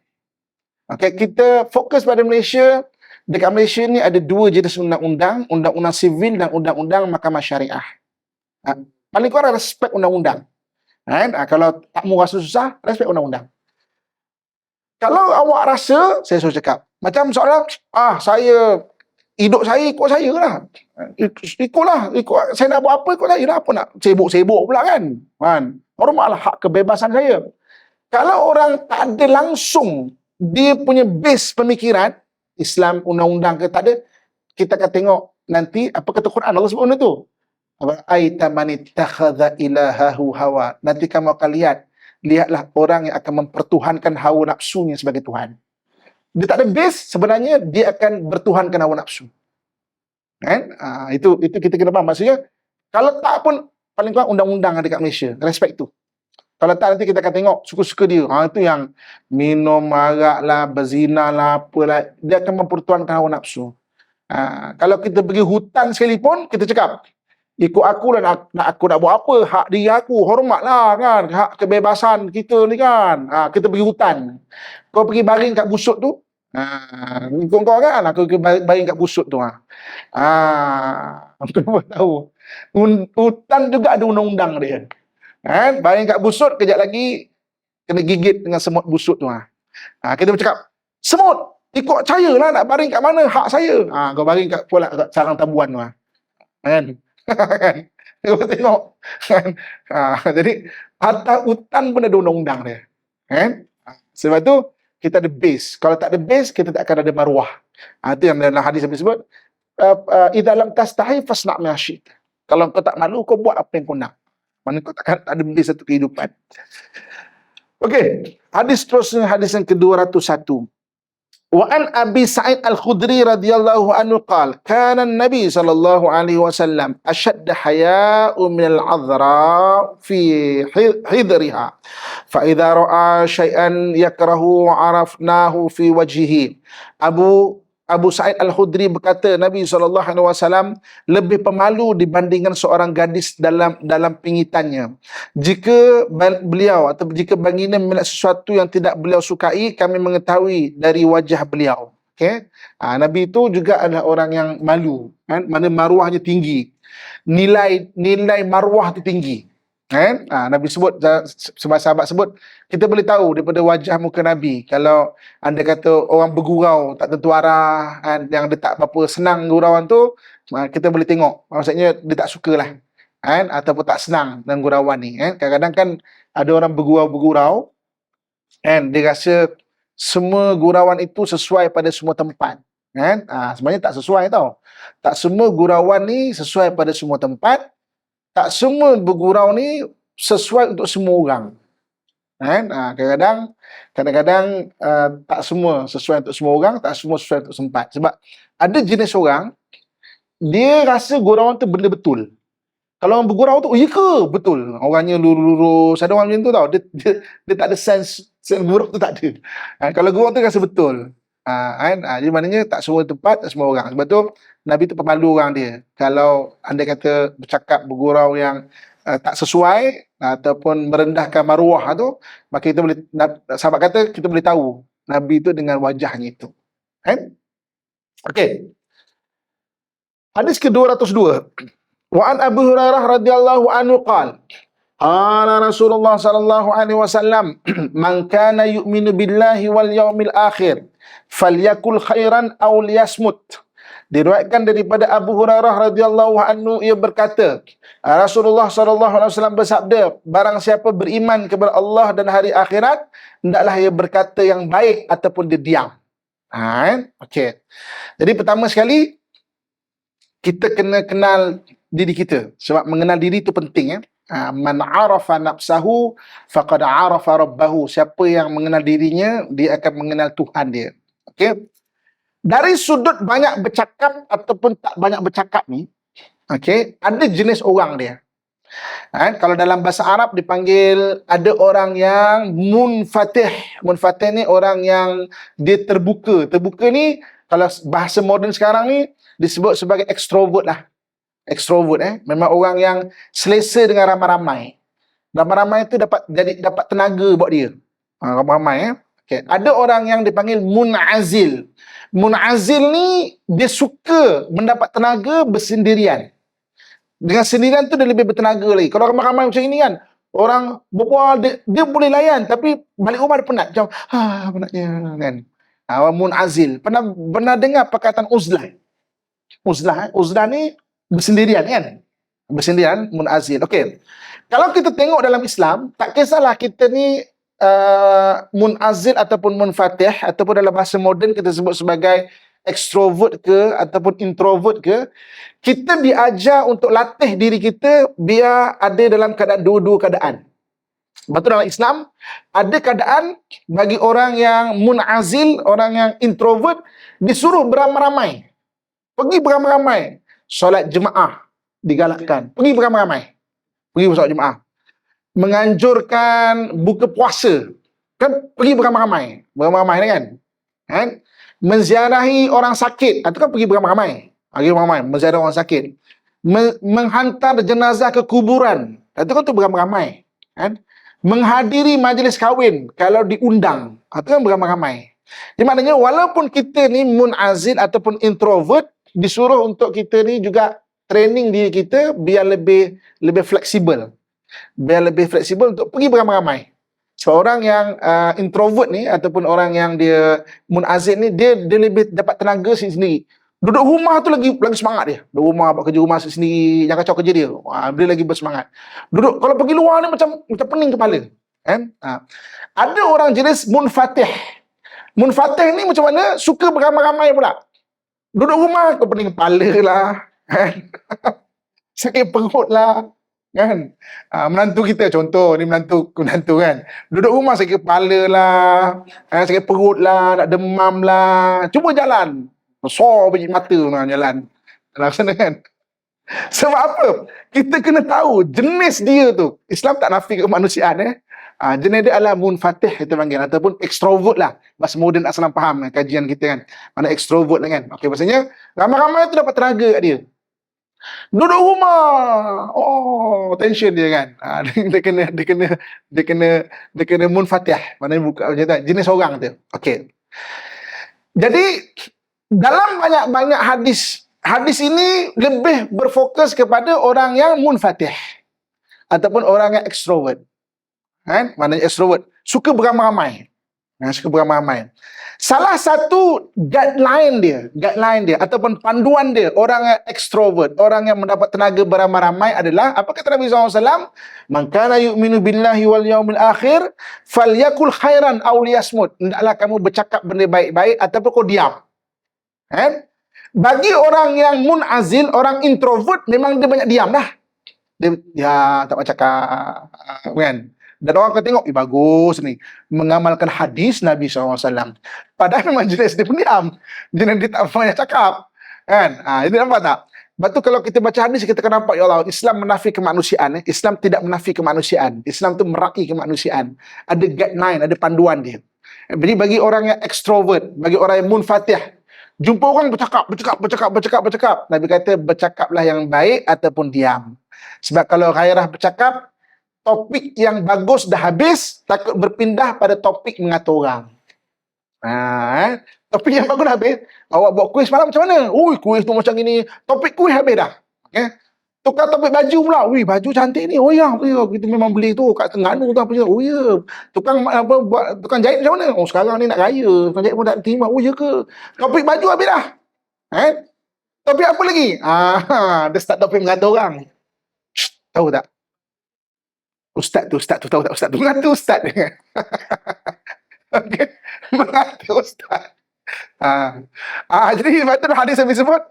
Okey, kita fokus pada Malaysia. Dekat Malaysia ni ada dua jenis undang-undang, undang-undang sivil dan undang-undang mahkamah syariah. Paling kurang respect undang-undang. Kalau tak mau rasa susah, respect undang-undang. Kalau awak rasa, saya selalu cakap, macam soalan, hidup saya ikut saya lah. Ikut saya nak buat apa, ikut saya lah. Apa nak sibuk-sibuk pula, kan? Hormatlah hak kebebasan saya. Kalau orang tak ada langsung, dia punya base pemikiran, Islam, undang-undang ke tak ada, kita akan tengok nanti, apa kata Quran, Allah sebut benda tu. Ra'aita man ittakhadha ilahahu hawa. Nanti kamu akan lihatlah orang yang akan mempertuhankan hawa nafsunya sebagai Tuhan. Dia tak ada base, sebenarnya dia akan bertuhankan hawa nafsu. Kan? Itu kita kena faham. Maksudnya, kalau tak pun, paling kurang undang-undang dekat Malaysia. Respect tu. Kalau tak, nanti kita akan tengok suka-suka dia. Itu yang minum arak lah, berzina lah, apalah. Dia akan mempertuhankan hawa nafsu. Kalau kita pergi hutan sekalipun, kita cakap, Ikut aku lah, aku nak buat apa? Hak diri aku, hormatlah kan. Hak kebebasan kita ni kan. Kita pergi hutan. Kau pergi baring kat busuk tu. Ikut kau kan, aku pergi baring kat busuk tu. Aku pun tahu. Hutan juga ada undang-undang dia. Kan? Baring kat busuk, kejap lagi kena gigit dengan semut busuk tu. Kita bercakap, semut, ikut saya lah nak baring kat mana, hak saya. Kau baring kat pula kat sarang tabuan tu. Kan? Kan? Kau tengok. Kan? Jadi, atas hutan pun ada undang-undang dia. Kan? Sebab tu, kita ada base. Kalau tak ada base, kita tak akan ada maruah. Itu yang dalam hadis Nabi sebut, idza lam tastahi fasna' ma syi'ta. Kalau kau tak malu, kau buat apa yang kau nak. Mana kau tak ada base satu kehidupan. Okey, hadis terusnya, hadis yang ke-201. Wa an Abi Sa'id Al-Khudri radhiyallahu anhu qala kana an-nabi sallallahu alaihi wasallam ashadd haya'un min al-'adhra fi hidriha fa idza ra'a shay'an yakrahu 'arafnahu fi wajhihi. Abu Sa'id Al-Khudri berkata, Nabi SAW lebih pemalu dibandingkan seorang gadis dalam pingitannya. Jika beliau atau jika baginda melihat sesuatu yang tidak beliau sukai, kami mengetahui dari wajah beliau. Okay? Nabi itu juga adalah orang yang malu, kan? Mana maruahnya tinggi. Nilai maruah itu tinggi. Kan? Nabi sebut, sebab sahabat sebut, kita boleh tahu daripada wajah muka Nabi. Kalau anda kata orang bergurau, tak tentu arah, kan? Yang dia tak apa-apa senang gurauan tu, kita boleh tengok. Maksudnya dia tak sukalah, kan? Ataupun tak senang dengan gurauan ni. Kan? Kadang-kadang kan ada orang bergurau-bergurau, kan? Dia rasa semua gurauan itu sesuai pada semua tempat. Kan? Sebenarnya tak sesuai tau. Tak semua gurauan ni sesuai pada semua tempat. Tak semua bergurau ni sesuai untuk semua orang. Kan? Kadang-kadang tak semua sesuai untuk semua orang, tak semua sesuai untuk tempat. Sebab ada jenis orang, dia rasa gurauan tu benda betul. Kalau orang bergurau tu, ya ke? Betul. Orangnya lurus. Ada orang macam tu tau. Dia tak ada sense buruk tu tak ada. Kalau gurau tu rasa betul. Jadi maknanya tak semua tempat, tak semua orang. Sebab tu Nabi tu pemalu orang dia. Kalau anda kata bercakap bergurau yang tak sesuai ataupun merendahkan maruah tu, maka kita boleh, sahabat kata, kita boleh tahu Nabi tu dengan wajahnya itu. Kan? Okey. Hadis ke-202. Wa an Abu Hurairah radhiyallahu anhu qala qala Rasulullah sallallahu alaihi wasallam man kana yu'minu billahi wal yaumil akhir falyakul khairan aw liyasmut. Diriwayatkan daripada Abu Hurairah radhiyallahu anhu, ia berkata, Rasulullah sallallahu alaihi wasallam bersabda, barang siapa beriman kepada Allah dan hari akhirat, hendaklah ia berkata yang baik ataupun dia diam. Okey. Jadi pertama sekali kita kena kenal diri kita. Sebab mengenal diri itu penting. Man arafa nafsahu faqad arafa rabbahu. Siapa yang mengenal dirinya, dia akan mengenal Tuhan dia. Okey. Dari sudut banyak bercakap ataupun tak banyak bercakap ni, okey, ada jenis orang dia. Kalau dalam bahasa Arab dipanggil, ada orang yang munfatih. Munfatih ni orang yang dia terbuka. Terbuka ni kalau bahasa moden sekarang ni disebut sebagai extrovert lah. Extrovert memang orang yang selesa dengan ramai-ramai. Ramai-ramai itu dapat tenaga buat dia. Ramai-ramai Okay. Ada orang yang dipanggil munazil. Munazil ni dia suka mendapat tenaga bersendirian. Dengan sendirian tu dia lebih bertenaga lagi. Kalau ramai-ramai macam ini kan, orang berbual, dia boleh layan, tapi balik rumah dia penat. Macam, penatnya kan. Orang munazil. Pernah dengar perkataan uzlah? Uzlah ni bersendirian kan? Bersendirian, munazil. Okey. Kalau kita tengok dalam Islam, tak kisahlah kita ni munazil ataupun munfatih, ataupun dalam bahasa moden kita sebut sebagai extrovert ke ataupun introvert ke, kita diajar untuk latih diri kita biar ada dalam keadaan dua-dua keadaan. Sebab tu dalam Islam ada keadaan bagi orang yang munazil, orang yang introvert, disuruh beramai-ramai. Pergi beramai-ramai. Solat jemaah digalakkan. Pergi beramai-ramai. Pergi solat jemaah. Menganjurkan buka puasa. Kan pergi beramai-ramai. Beramai-ramai kan? Menziarahi orang sakit. Itu kan pergi beramai-ramai. Pergi beramai-ramai. Menziarahi orang sakit. menghantar jenazah ke kuburan. Itu kan tu beramai-ramai. Kan? Menghadiri majlis kahwin kalau diundang. Itu kan beramai-ramai. Jadi maknanya walaupun kita ni munazil ataupun introvert, disuruh untuk kita ni juga training diri kita biar lebih fleksibel. Biar lebih fleksibel untuk pergi beramai-ramai. Sebab orang yang introvert ni ataupun orang yang dia munazil ni, dia lebih dapat tenaga sendiri. Duduk rumah tu lagi semangat dia. Duduk rumah buat kerja rumah sendiri, yang kacau kerja dia. Dia lagi bersemangat. Duduk kalau pergi luar ni macam pening kepala. Kan? Ada orang jenis munfatih. Munfatih ni macam mana? Suka beramai-ramai pula. Duduk rumah kau pening kepala lah. Kan? Sakit perut lah. Kan? Menantu kita contoh ni menantu kan. Duduk rumah sakit kepala lah. Sakit perut lah, nak demam lah. Cuba jalan. Besar biji mata nak jalan. Sana kan. Sebab apa? Kita kena tahu jenis dia tu. Islam tak nafi kemanusiaan jenis dia adalah munfatih kita panggil ataupun extrovert lah. Bahasa moden asal faham kajian kita kan. Mana extrovert lah kan. Okey, maksudnya ramai-ramai tu dapat tenaga kat dia. Duduk rumah. Oh, tension dia kan. Dia kena munfatih. Maknanya buka macam tu. Jenis orang tu. Okey. Jadi dalam banyak-banyak hadis ini lebih berfokus kepada orang yang munfatih ataupun orang yang extrovert. Kan? Maknanya extrovert suka beramai-ramai. Suka beramai-ramai. Salah satu guideline dia ataupun panduan dia orang yang extrovert, orang yang mendapat tenaga beramai-ramai adalah apa kata Nabi SAW? Man kana yu'minu billahi wal yaumil akhir falyakul khairan aw liyasmut. Hendaklah kamu bercakap benda baik-baik ataupun kau diam. Kan? Bagi orang yang munazil, orang introvert, memang dia banyak diam dah. Dia tak macam cakap. Kan? Dan orang akan tengok, bagus ni. Mengamalkan hadis Nabi SAW. Padahal memang jenis dia pendiam. Jenis dia tak banyak cakap. Kan? Ini nampak tak? Lepas tu kalau kita baca hadis, kita akan nampak, ya Allah, Islam menafi kemanusiaan. Islam tidak menafi kemanusiaan. Islam tu meraih kemanusiaan. Ada guideline, ada panduan dia. Jadi bagi orang yang extrovert, bagi orang yang munfatih, jumpa orang bercakap. Nabi kata bercakaplah yang baik ataupun diam. Sebab kalau gairah bercakap, topik yang bagus dah habis, takut berpindah pada topik mengatur orang. Topik yang bagus dah habis. Awak buat kuis malam macam mana? Ui, kuis tu macam ni. Topik kuis habis dah. Okay? Tukar topik baju pula. Ui, baju cantik ni. Oh ya, kita memang beli tu kat Terengganu tu apa je. Oh ya. Tukang jahit macam mana? Oh, sekarang ni nak raya. Tukang jahit pun tak terima. Oh ya ke? Topik baju habis dah. Topik apa lagi? Dia start topik mengatur orang. Tahu tak? Ustaz tu tahu tak ustaz tu? Mengatur ustaz dia. Okey. Mengatur ustaz. Jadi sebab tu hadis yang disebut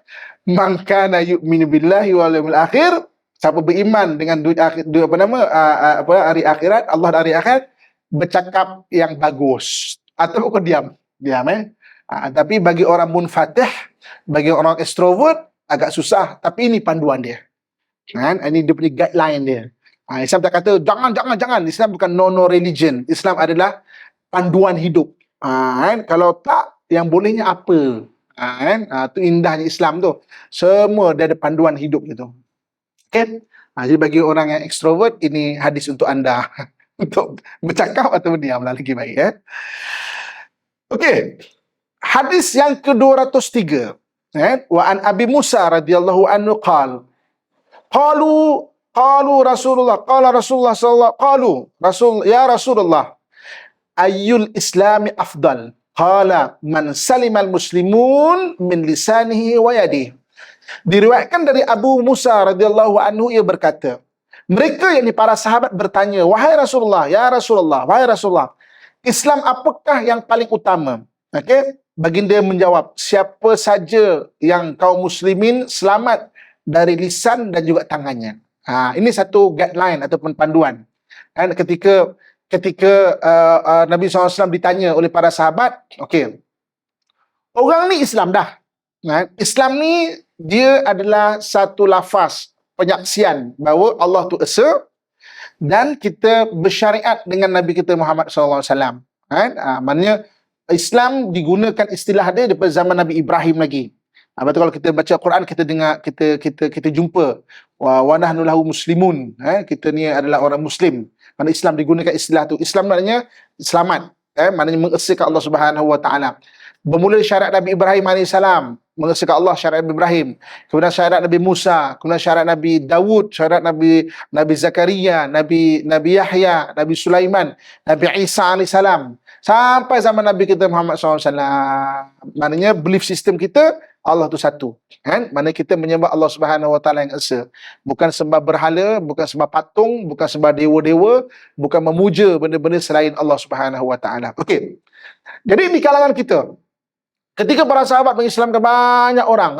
man kana yu'minu billahi wal yawmil akhir, siapa beriman dengan hari akhirat, Allah dan hari akhirat, bercakap yang bagus atau kau diam. Tapi bagi orang munfatih, bagi orang extrovert agak susah, tapi ini panduan dia. Kan? Ini dia punya guideline dia. Islam tak kata jangan. Islam bukan no religion. Islam adalah panduan hidup. Kan? Kalau tak, yang bolehnya apa? Kan? Itu indahnya Islam tu. Semua dia ada panduan hidup gitu. Okay? Jadi bagi orang yang extrovert, ini hadis untuk anda. Untuk bercakap atau diam lah lagi baik. Okey. Hadis yang ke-203. Wa an Abi Musa radhiyallahu anhu Qalu Rasulullah sallallahu ya Rasulullah ayyul islami afdal qala man salimal muslimun min lisanihi wa yadihi. Diriwayatkan dari Abu Musa radhiyallahu anhu, ia berkata, mereka yakni para sahabat bertanya, wahai Rasulullah, ya Rasulullah, wahai Rasulullah, Islam apakah yang paling utama? Okey, baginda menjawab, siapa saja yang kaum muslimin selamat dari lisan dan juga tangannya. Ini satu guideline ataupun panduan. Dan ketika Nabi SAW ditanya oleh para sahabat, okey, orang ni Islam dah. Islam ni dia adalah satu lafaz penyaksian bahawa Allah tu esa dan kita bersyariat dengan Nabi kita Muhammad SAW. Maknanya Islam digunakan istilah dia daripada zaman Nabi Ibrahim lagi. Betul, kalau kita baca Quran, kita dengar, kita jumpa wa nahnu lahu muslimun. Kita ni adalah orang Muslim. Kerana Islam digunakan istilah tu. Islam maknanya selamat. Maknanya mengesahkan Allah Subhanahu Wa Taala. Bermula syariat Nabi Ibrahim alaihissalam, mengesahkan Allah syariat Nabi Ibrahim. Kemudian syariat Nabi Musa, kemudian syariat Nabi Dawud, syariat Nabi Zakaria, Nabi Yahya, Nabi Sulaiman, Nabi Isa alaihissalam. Sampai zaman Nabi kita Muhammad SAW. Maknanya belief system kita, Allah tu satu. Mana kita menyembah Allah Subhanahu Wa Taala yang esa. Bukan sembah berhala, bukan sembah patung, bukan sembah dewa-dewa, bukan memuja benda-benda selain Allah Subhanahu Wa Taala. Okey. Jadi di kalangan kita, ketika para sahabat mengislamkan banyak orang,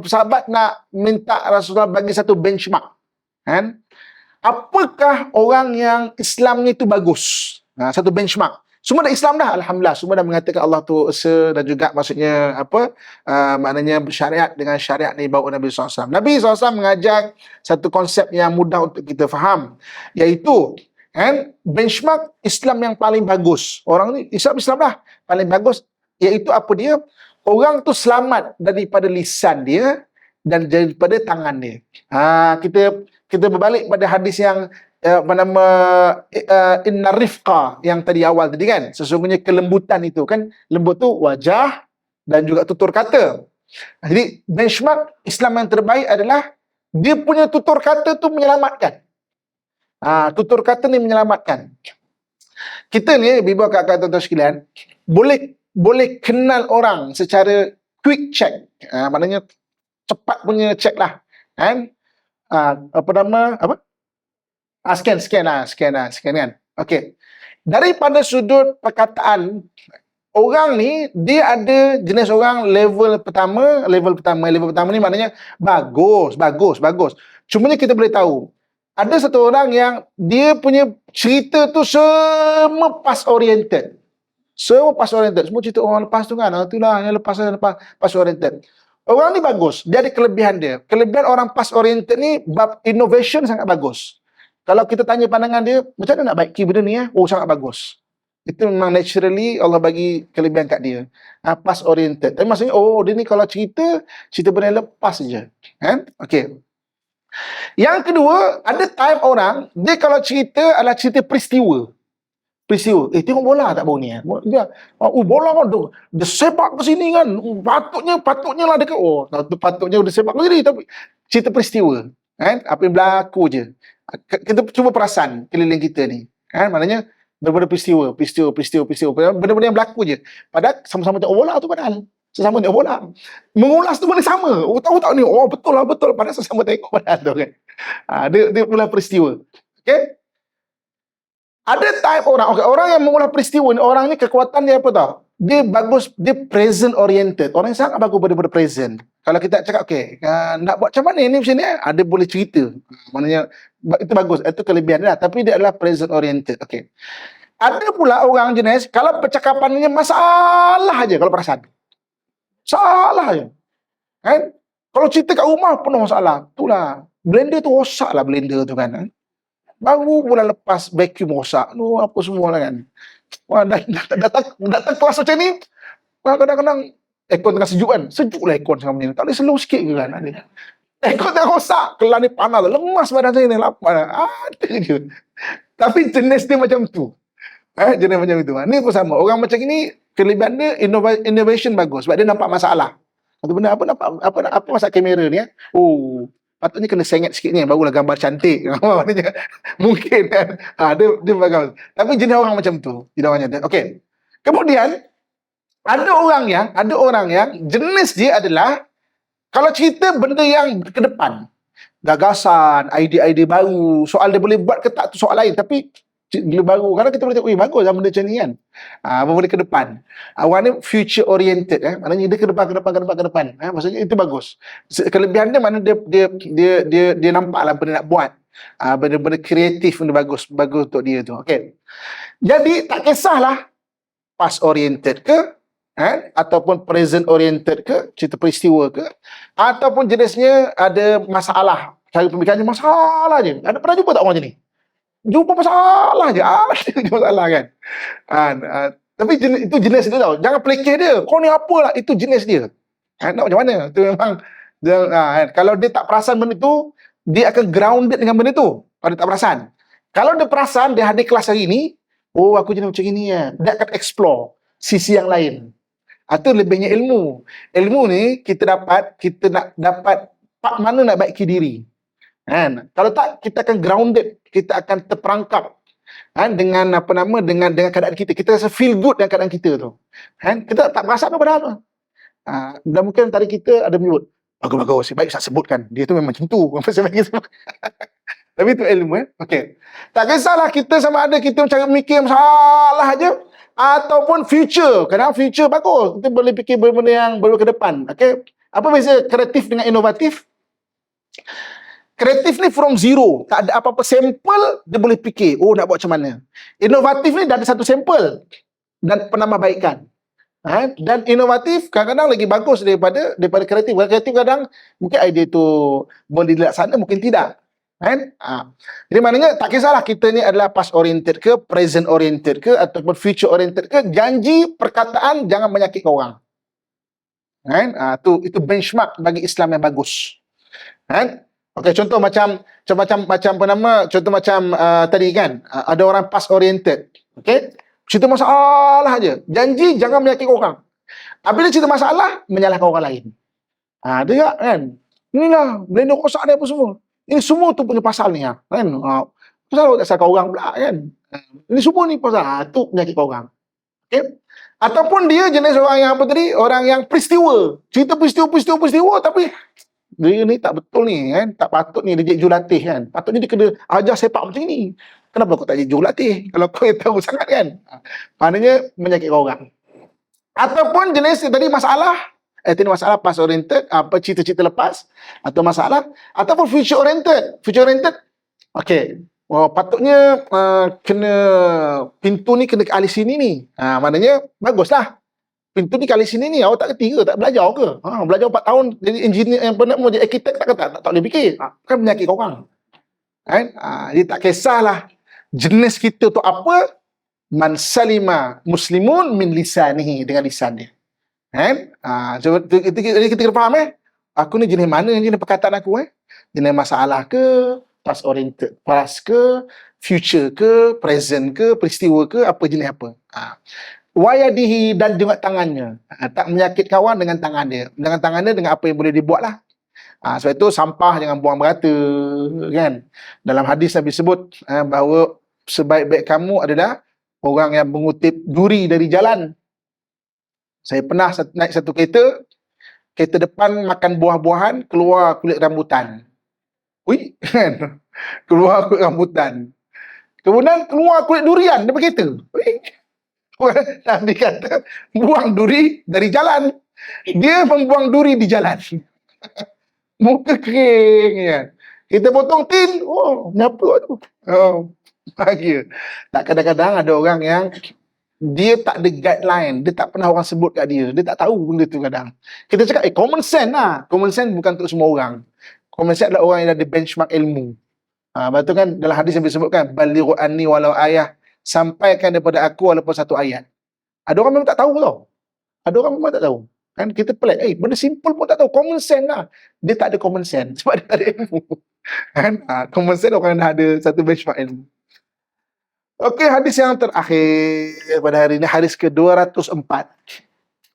sahabat nak minta Rasulullah bagi satu benchmark. Apakah orang yang Islamnya itu bagus? Satu benchmark. Semua dah Islam dah, alhamdulillah. Semua dah mengatakan Allah tu esa, dan juga maksudnya apa? Maknanya bersyariat dengan syariat ni bawa Nabi SAW. Nabi SAW mengajar satu konsep yang mudah untuk kita faham, iaitu benchmark Islam yang paling bagus. Orang ni Islam dah paling bagus, iaitu apa dia? Orang tu selamat daripada lisan dia dan daripada tangan dia. Kita berbalik pada hadis yang bernama inna rifqa yang tadi awal tadi kan. Sesungguhnya kelembutan itu kan, lembut tu wajah dan juga tutur kata. Jadi benchmark Islam yang terbaik adalah dia punya tutur kata tu menyelamatkan. Tutur kata ni menyelamatkan. Kita ni, ibu kakak tuan-tuan sekalian, boleh kenal orang secara quick check. Maknanya cepat punya check lah. Scan kan. Okey. Daripada sudut perkataan, orang ni dia ada jenis orang level pertama ni maknanya bagus. Cumanya kita boleh tahu ada satu orang yang dia punya cerita tu semua past oriented. Semua cerita orang lepas tu kan. Itulah yang lepas past oriented. Orang ni bagus, dia ada kelebihan dia. Kelebihan orang past oriented ni, bab innovation sangat bagus. Kalau kita tanya pandangan dia, macam mana nak baiki benda ni? Sangat bagus. Itu memang naturally Allah bagi kelebihan kat dia. Past oriented. Tapi maksudnya, dia ni kalau cerita benda yang lepas je. Okey. Yang kedua, ada type orang, dia kalau cerita adalah cerita peristiwa. Tengok bola tak baru ni? Bola kan dia sepak ke sini kan. Patutnya lah dekat. Patutnya dia sepak ke sini, tapi cerita peristiwa. Apa yang berlaku je. Kita cuba perasan keliling kita ni. Maknanya daripada peristiwa. Benda-benda yang berlaku je. Padahal sama-sama tengok bola tu padahal. Sesama tengok bola. Mengulas tu benda sama. Tahu tak ni? Betul. Padahal sesama tengok padahal tu kan. Dia mula peristiwa. Okay? Ada type orang. Okay, orang yang mengulas peristiwa ni, orang ni kekuatan dia apa tau? Dia bagus, dia present oriented. Orang yang sangat bagus pada present. Kalau kita cakap, nak buat macam mana ni macam ni? Dia boleh cerita. Maknanya, itu bagus. Itu kelebihan dia. Tapi dia adalah present oriented. Okay. Ada pula orang jenis, kalau percakapannya masalah aja kalau perasan. Salah aja. Kalau cerita kat rumah, penuh masalah. Itulah. Blender tu rosak lah blender tu kan. Baru bulan lepas vacuum rosak. Apa semua lah kan. Datang kelas macam ni, kadang-kadang aircon tengah sejuk kan. Sejuk lah aircon macam ni. Tak boleh slow sikit ke kan. Aircon tengah rosak. Kelas ni panas. Lemas badan saya ni. Ada je. Tapi jenis dia macam tu. Jenis macam itu. Ni pun sama. Orang macam ni, kelebihan dia innovation bagus. Sebab dia nampak masalah. Satu benda, apa masalah kamera ni? Patutnya kena sengit sikit ni, barulah gambar cantik. Mungkin kan. Dia bagus. Tapi jenis orang macam tu. Okey. Kemudian ada orang yang jenis dia adalah kalau cerita benda yang ke depan, gagasan, idea-idea baru, soal dia boleh buat ke tak tu soal lain, tapi dia baru. Kadang kita boleh tengok, bagus lah benda macam ni kan. Boleh ke depan. Orang ni future oriented. Maknanya dia ke depan. Maksudnya itu bagus. Kelebihan dia mana dia nampak lah benda nak buat. Benda-benda kreatif, benda bagus untuk dia tu. Okay. Jadi tak kisahlah past oriented ke, ataupun present oriented ke, cerita peristiwa ke, ataupun jenisnya ada masalah. Cara pemikirannya masalah je. Ada pernah jumpa tak orang macam ni? Jumpa masalah je. Ada masalah kan. Tapi itu jenis dia tau. Jangan pelekeh dia. Kau ni apalah. Itu jenis dia. Nak macam mana? Itu memang dia, kalau dia tak perasan benda tu, dia akan grounded dengan benda tu. Kalau dia tak perasan. Kalau dia perasan, dia hadir kelas hari ni, oh aku jenis macam ni ya. Dia akan explore sisi yang lain. Itu lebihnya ilmu. Ilmu ni kita nak dapat part mana nak baiki diri. Kan? Kalau tak, kita akan grounded, kita akan terperangkap dengan dengan keadaan kita. Kita rasa feel good dengan keadaan kita tu. Kan? Kita tak perasan apa dah tu. Dan mungkin tadi kita ada menyebut, bagus-bagus, baik saya sebutkan. Dia tu memang macam tu. Tapi itu ilmu. Okey. Tak kisahlah kita sama ada kita macam mikir masalah aja ataupun future. Kadang future bagus. Kita boleh fikir benda yang baru ke depan. Okey. Apa beza kreatif dengan inovatif? Kreatif ni from zero. Tak ada apa-apa sampel, dia boleh fikir, oh nak buat macam mana. Inovatif ni dah ada satu sampel dan penambahbaikan. Dan inovatif kadang-kadang lagi bagus daripada kreatif. Kreatif kadang mungkin idea tu boleh dilaksana, mungkin tidak. Jadi maknanya tak kisahlah kita ni adalah past oriented ke, present oriented ke, ataupun future oriented ke, janji perkataan jangan menyakitkan orang. Itu benchmark bagi Islam yang bagus. Okey, contoh macam tadi kan, ada orang past oriented. Okey, cerita masalah aja. Janji jangan menyakitkan orang. Apabila cerita masalah, menyalahkan orang lain. Dia kan. Inilah, blender rosak ni apa semua. Ini semua tu punya pasal ni kan. Pasal tak salahkan orang pula kan. Ini semua ni pasal. Tu menyakitkan orang. Okey. Ataupun dia jenis orang yang apa tadi? Orang yang peristiwa. Cerita peristiwa tapi dia ni tak betul ni kan. Tak patut ni dia jurulatih kan. Patutnya dia kena ajar sepak macam ni. Kenapa kau tak jadi jurulatih? Kalau kau tahu sangat kan. Maknanya menyakitkan orang. Ataupun jenis tadi masalah. Tadi masalah past oriented. Cerita-cerita lepas. Atau masalah. Ataupun future oriented. Future oriented. Okey. Patutnya kena pintu ni kena ke alis sini ni. Maknanya baguslah. Pintu ni kali sini ni awak tak kerti ke? Tak belajar ke? Belajar 4 tahun jadi engineer yang pernah mau jadi arkitek tak boleh fikir. Kan menyakitkan orang. Jadi tak kisahlah jenis kita tu apa, man salima muslimun min lisanihi, dengan lisan dia. Kita kena faham aku ni jenis mana jenis perkataan aku jenis masalah ke, past oriented, past ke, future ke, present ke, peristiwa ke, apa jenis apa. Wayadihi, dan juga tangannya. Tak menyakit kawan dengan tangan dia. Dengan tangan dia, dengan apa yang boleh dibuat lah. Sebab itu sampah jangan buang merata. Kan? Dalam hadis Nabi sebut bahawa sebaik-baik kamu adalah orang yang mengutip duri dari jalan. Saya pernah naik satu kereta depan makan buah-buahan, keluar kulit rambutan. Kan? Keluar kulit rambutan. Kemudian keluar kulit durian daripada kereta. Nabi kata, buang duri dari jalan. Dia membuang duri di jalan. Muka kering kan. Kita potong tin, nyapa tu. Bahagia. Tak, kadang-kadang ada orang yang dia tak ada guideline, dia tak pernah orang sebut kat dia. Dia tak tahu benda tu kadang. Kita cakap, common sense lah. Common sense bukan untuk semua orang. Common sense adalah orang yang ada benchmark ilmu. Lepas tu kan, dalam hadis yang disebutkan, balighu anni walau ayah, sampaikan daripada aku walaupun satu ayat. Ada orang memang tak tahu tau. Ada orang memang tak tahu. Kan kita pelik. Benda simple pun tak tahu. Common sense lah. Dia tak ada common sense. Sebab dia tak ada ilmu. Kan? Common sense orang yang dah ada satu benchmark ilmu. Okey, hadis yang terakhir pada hari ini. Hadis ke-204.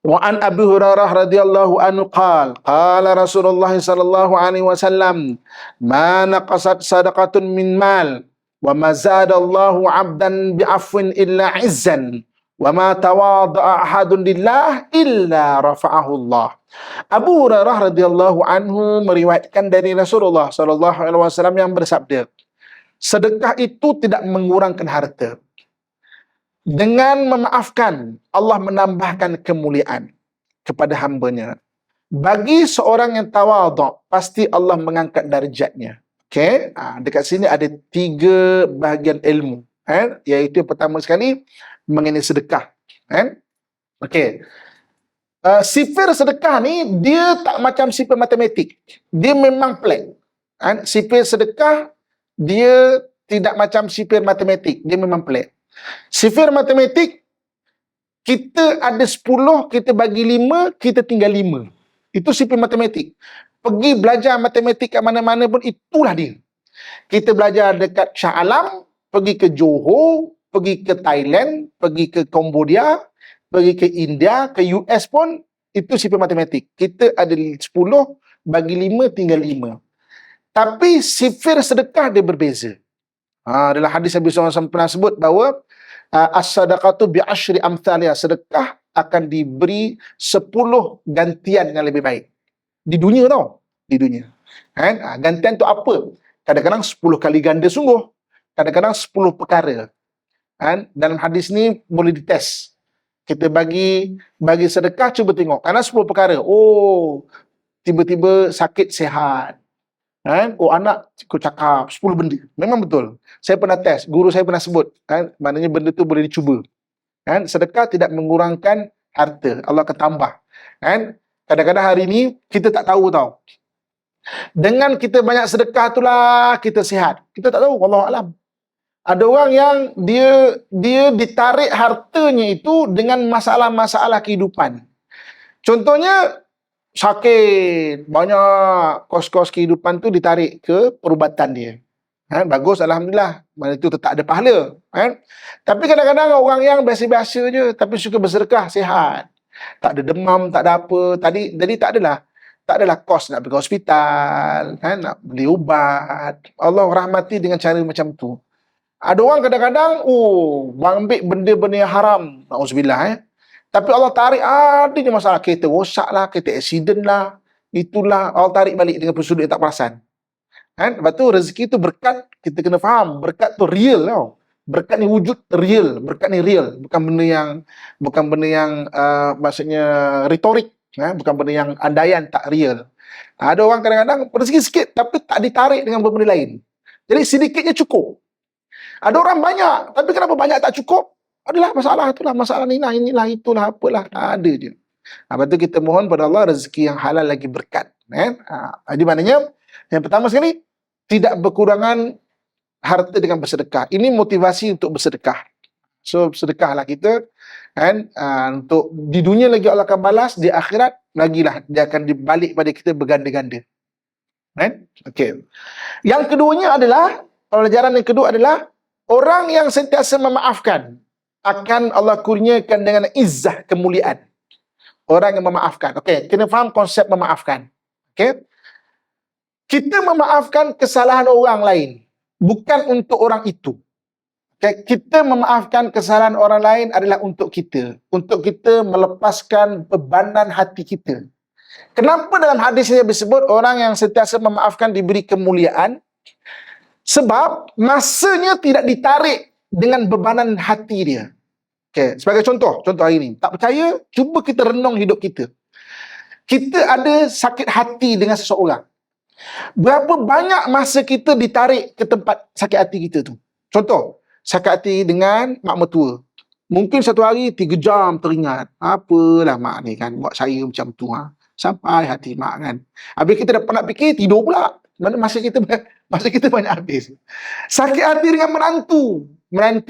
Wa an Abi Hurairah radhiyallahu anhu qala Rasulullah sallallahu alaihi wasallam, ma naqasat sadaqatun min mal wa ma zadallahu 'abdan bi'afwin illa 'izzan wa ma tawadda'a ahadun lillah illa rafa'ahu Allah. Abu Hurairah radhiyallahu anhu meriwayatkan dari Rasulullah sallallahu alaihi wasallam yang bersabda, sedekah itu tidak mengurangkan harta. Dengan memaafkan, Allah menambahkan kemuliaan kepada hambanya. Bagi seorang yang tawaduk, pasti Allah mengangkat darjatnya. Okey, dekat sini ada 3 bahagian ilmu. Iaitu yang pertama sekali, mengenai sedekah. Okey. Sifir sedekah ni, dia tak macam sifir matematik. Dia memang pelik. Sifir sedekah, dia tidak macam sifir matematik. Dia memang pelik. Sifir matematik, kita ada 10, kita bagi 5, kita tinggal 5. Itu sifir matematik. Pergi belajar matematik kat mana-mana pun itulah dia. Kita belajar dekat Shah Alam, pergi ke Johor, pergi ke Thailand, pergi ke Cambodia, pergi ke India, ke US pun itu sifir matematik. Kita ada 10, bagi 5 tinggal 5. Tapi sifir sedekah dia berbeza. Dalam hadis Nabi SAW pernah sebut bahawa as-sadaqatu bi'ashri amthaliha, sedekah akan diberi 10 gantian yang lebih baik. Di dunia tau. Di dunia. Kan? Gantian tu apa? Kadang-kadang 10 kali ganda sungguh. Kadang-kadang 10 perkara. Kan? Dalam hadis ni boleh dites. Kita bagi sedekah, cuba tengok. Karena 10 perkara. Oh, tiba-tiba sakit sihat. Kan? Oh, anak ikut cakap 10 benda. Memang betul. Saya pernah test. Guru saya pernah sebut. Kan? Maknanya benda tu boleh dicuba. Kan? Sedekah tidak mengurangkan harta. Allah akan tambah. Kan? Kadang-kadang hari ni kita tak tahu tau. Dengan kita banyak sedekah itulah kita sihat. Kita tak tahu, wallahu alam. Ada orang yang dia ditarik hartanya itu dengan masalah-masalah kehidupan. Contohnya sakit, banyak kos-kos kehidupan tu ditarik ke perubatan dia. Bagus, alhamdulillah. Mana itu tak ada pahala. Tapi kadang-kadang orang yang biasa-biasa je tapi suka bersedekah, sihat. Tak ada demam, tak ada apa. Jadi tak adalah kos nak pergi hospital, nak beli ubat. Allah rahmati dengan cara macam tu. Ada orang kadang-kadang, ambil benda-benda yang haram. Na'udzubillah. Tapi Allah tarik, ada je masalah. Kereta rosak lah, kereta accident lah. Itulah, Allah tarik balik dengan sudut yang tak perasan. Lepas tu rezeki tu berkat, kita kena faham. Berkat tu real tau. Berkat ni wujud real. Berkat ni real. Bukan benda yang maksudnya retorik. Bukan benda yang andaian, tak real. Ada orang kadang-kadang rezeki sikit tapi tak ditarik dengan benda lain. Jadi sedikitnya cukup. Ada orang banyak, tapi kenapa banyak tak cukup? Adalah masalah itulah, masalah inilah, itulah, apalah. Ada je. Lepas tu kita mohon pada Allah rezeki yang halal lagi berkat. Jadi maknanya, yang pertama sekali, tidak berkurangan harta dengan bersedekah. Ini motivasi untuk bersedekah. So, sedekahlah kita. Untuk di dunia lagi Allah akan balas, di akhirat lagilah dia akan dibalik pada kita berganda-ganda. Okay. Yang keduanya adalah, pelajaran yang kedua adalah orang yang sentiasa memaafkan akan Allah kurniakan dengan izzah, kemuliaan. Orang yang memaafkan. Okey, kena faham konsep memaafkan. Okey. Kita memaafkan kesalahan orang lain, bukan untuk orang itu. Okay? Kita memaafkan kesalahan orang lain adalah untuk kita melepaskan bebanan hati kita. Kenapa dalam hadis ini disebut orang yang sentiasa memaafkan diberi kemuliaan? Sebab masanya tidak ditarik dengan bebanan hati dia. Okay. Sebagai contoh hari ini. Tak percaya, cuba kita renung hidup kita. Kita ada sakit hati dengan seseorang. Berapa banyak masa kita ditarik ke tempat sakit hati kita tu? Contoh, sakit hati dengan mak mertua. Mungkin satu hari 3 jam teringat. Apalah mak ni kan, buat saya macam tu. Sampai hati mak kan. Habis kita dah nak fikir, tidur pula. Mana masa kita banyak habis. Sakit hati dengan menantu kan.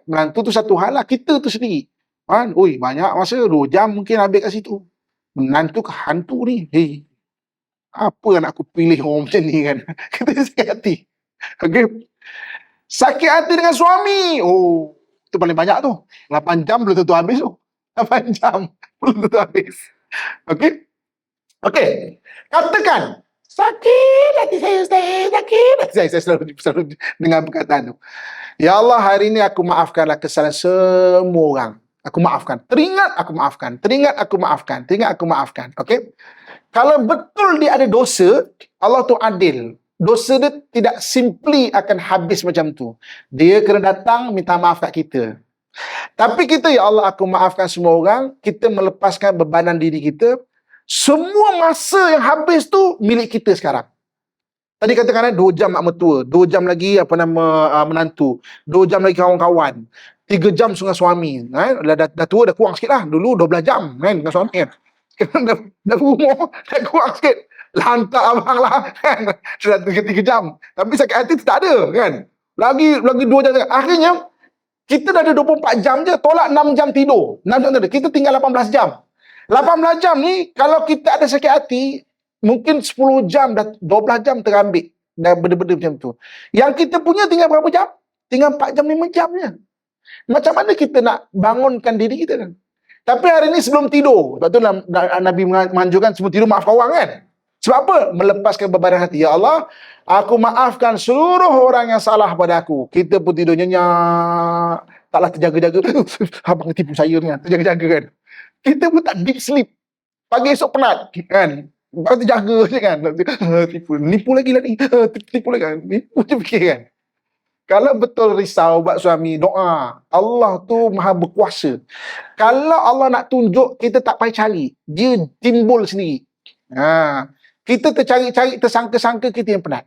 Menantu tu satu hal lah, kita tu sendiri kan. Banyak masa 2 jam mungkin habis kat situ. Menantu ke hantu ni, apa yang aku pilih orang macam ni kan. Kita sakit hati. Okay. Sakit hati dengan suami, itu paling banyak tu. 8 jam belum tentu habis tu. 8 jam belum tentu habis. Okay. Katakan sakit hati saya, Ustaz. Sakit hati saya. Saya selalu dengar perkataan tu. Ya Allah, hari ini aku maafkanlah kesalahan semua orang. Aku maafkan. Teringat aku maafkan. Teringat aku maafkan. Okey. Kalau betul dia ada dosa, Allah tu adil. Dosa dia tidak simply akan habis macam tu. Dia kena datang minta maaf kat kita. Tapi kita, ya Allah, aku maafkan semua orang. Kita melepaskan bebanan diri kita. Semua masa yang habis tu milik kita sekarang. Tadi katakan 2 jam mak mertua, 2 jam lagi menantu, 2 jam lagi kawan-kawan, 3 jam dengan suami. Dah tua, dah kurang sikit lah. Dulu 12 jam kan dengan suami kan. Sekarang dah umur, dah kurang sikit. Lantak abang lah kan. Sudah 3 jam. Tapi sakit hati tu tak ada kan. Lagi 2 jam. Akhirnya kita dah ada 24 jam je, tolak 6 jam tidur. 6 jam tidur. Kita tinggal 18 jam. 18 jam ni, kalau kita ada sakit hati, mungkin 10 jam, dah 12 jam terambil. Dah benda-benda macam tu. Yang kita punya tinggal berapa jam? Tinggal 4 jam, 5 jam je. Macam mana kita nak bangunkan diri kita kan? Tapi hari ni sebelum tidur, sebab tu Nabi menganjurkan sebelum tidur maafkan orang kan? Sebab apa? Melepaskan beban hati. Ya Allah, aku maafkan seluruh orang yang salah pada aku. Kita pun tidur nyenyak, taklah terjaga-jaga. Abang tipu saya ni, terjaga-jaga kan? Kita pun tak deep sleep. Pagi esok penat kan? Baru terjaga je kan? Nipu lagi lah ni. Tipu lagi kan? Nipu je fikir kan? Kalau betul risau buat suami, doa. Allah tu maha berkuasa. Kalau Allah nak tunjuk, kita tak payah cari. Dia timbul sendiri. Kita tercari-cari, tersangka-sangka kita yang penat.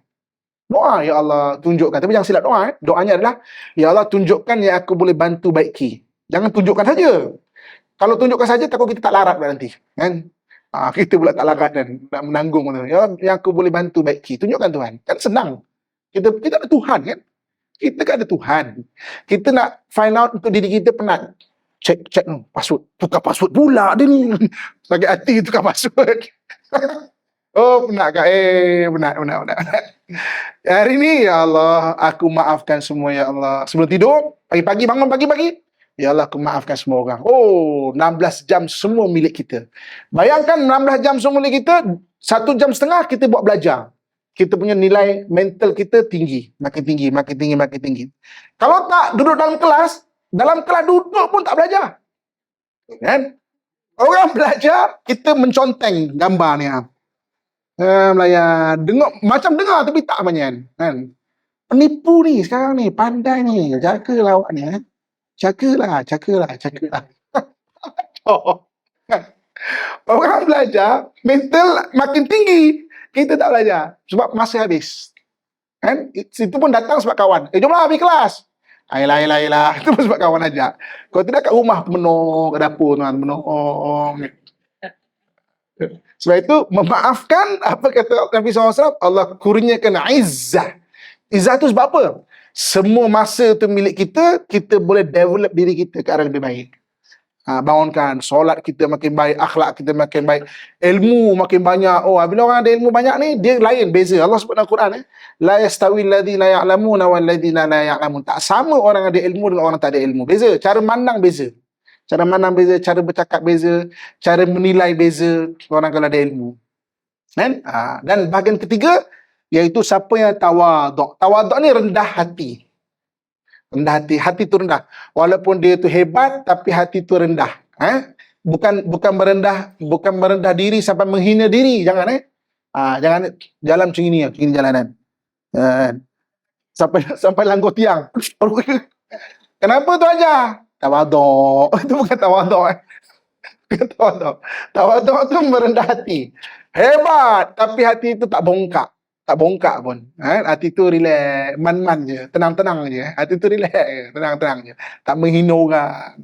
Doa, Ya Allah, tunjukkan. Tapi jangan silap doa. Doanya adalah, Ya Allah, tunjukkan yang aku boleh bantu baiki. Jangan tunjukkan saja. Kalau tunjukkan saja, takut kita tak larat nanti. Kan? Kita pula tak larat dan nak menanggung. Ya Allah, yang aku boleh bantu baiki. Tunjukkan Tuhan. Kan senang. Kita ada Tuhan kan? Kita kan ada Tuhan. Kita nak find out untuk diri kita penat. Check password. Tukar password pula dia ni. Sakit hati tukar password. Oh, penat kak? Penat. Hari ni, Ya Allah, aku maafkan semua, Ya Allah. Sebelum tidur, pagi-pagi, bangun pagi-pagi. Ya Allah, aku maafkan semua orang. Oh, 16 jam semua milik kita. Bayangkan 16 jam semua milik kita, 1 jam setengah kita buat belajar. Kita punya nilai mental kita tinggi. Makin tinggi. Kalau tak duduk dalam kelas duduk pun tak belajar. Kan? Orang belajar, kita menconteng gambar ni. Melayan. Dengar tapi tak banyak. Kan? Penipu ni sekarang ni. Pandai ni. Jagalah awak ni. Jagalah. Orang belajar, mental makin tinggi. Kita tak belajar. Sebab masa habis. Kan? Itu pun datang sebab kawan. Jomlah habis kelas. Ayolah. Itu pun sebab kawan ajak. Kalau tidak kat rumah penuh, kat dapur tuan, penuh. Sebab itu, memaafkan, apa kata Nabi SAW, Allah kurniakan izzah. Izzah tu sebab apa? Semua masa tu milik kita, kita boleh develop diri kita ke arah lebih baik. Bangunkan, solat kita makin baik, akhlak kita makin baik, ilmu makin banyak. Bila orang ada ilmu banyak ni, dia lain, beza. Allah sebut dalam Quran, la yastawi alladhina ya'lamuna wal ladhina la ya'lamun. Tak sama orang ada ilmu dengan orang tak ada ilmu. Beza, cara mandang beza. Cara bercakap beza, cara menilai beza orang kalau ada ilmu. Kan? Dan bahagian ketiga, iaitu siapa yang tawaduk. Tawaduk ni rendah hati. Rendah hati tu rendah. Walaupun dia tu hebat, tapi hati tu rendah. Bukan merendah diri sampai menghina diri. Jangan jangan jalan macam ini jalanan. Sampai langgar tiang. Kenapa tu aja? Tawaduk. Itu bukan tawaduk. Tawaduk tu merendah hati. Hebat, tapi hati itu tak bongkak. Tak bongkak pun. Hati tu relax, man-man je, tenang-tenang je. Hati tu relax je, tenang-tenang je. Tak menghina orang,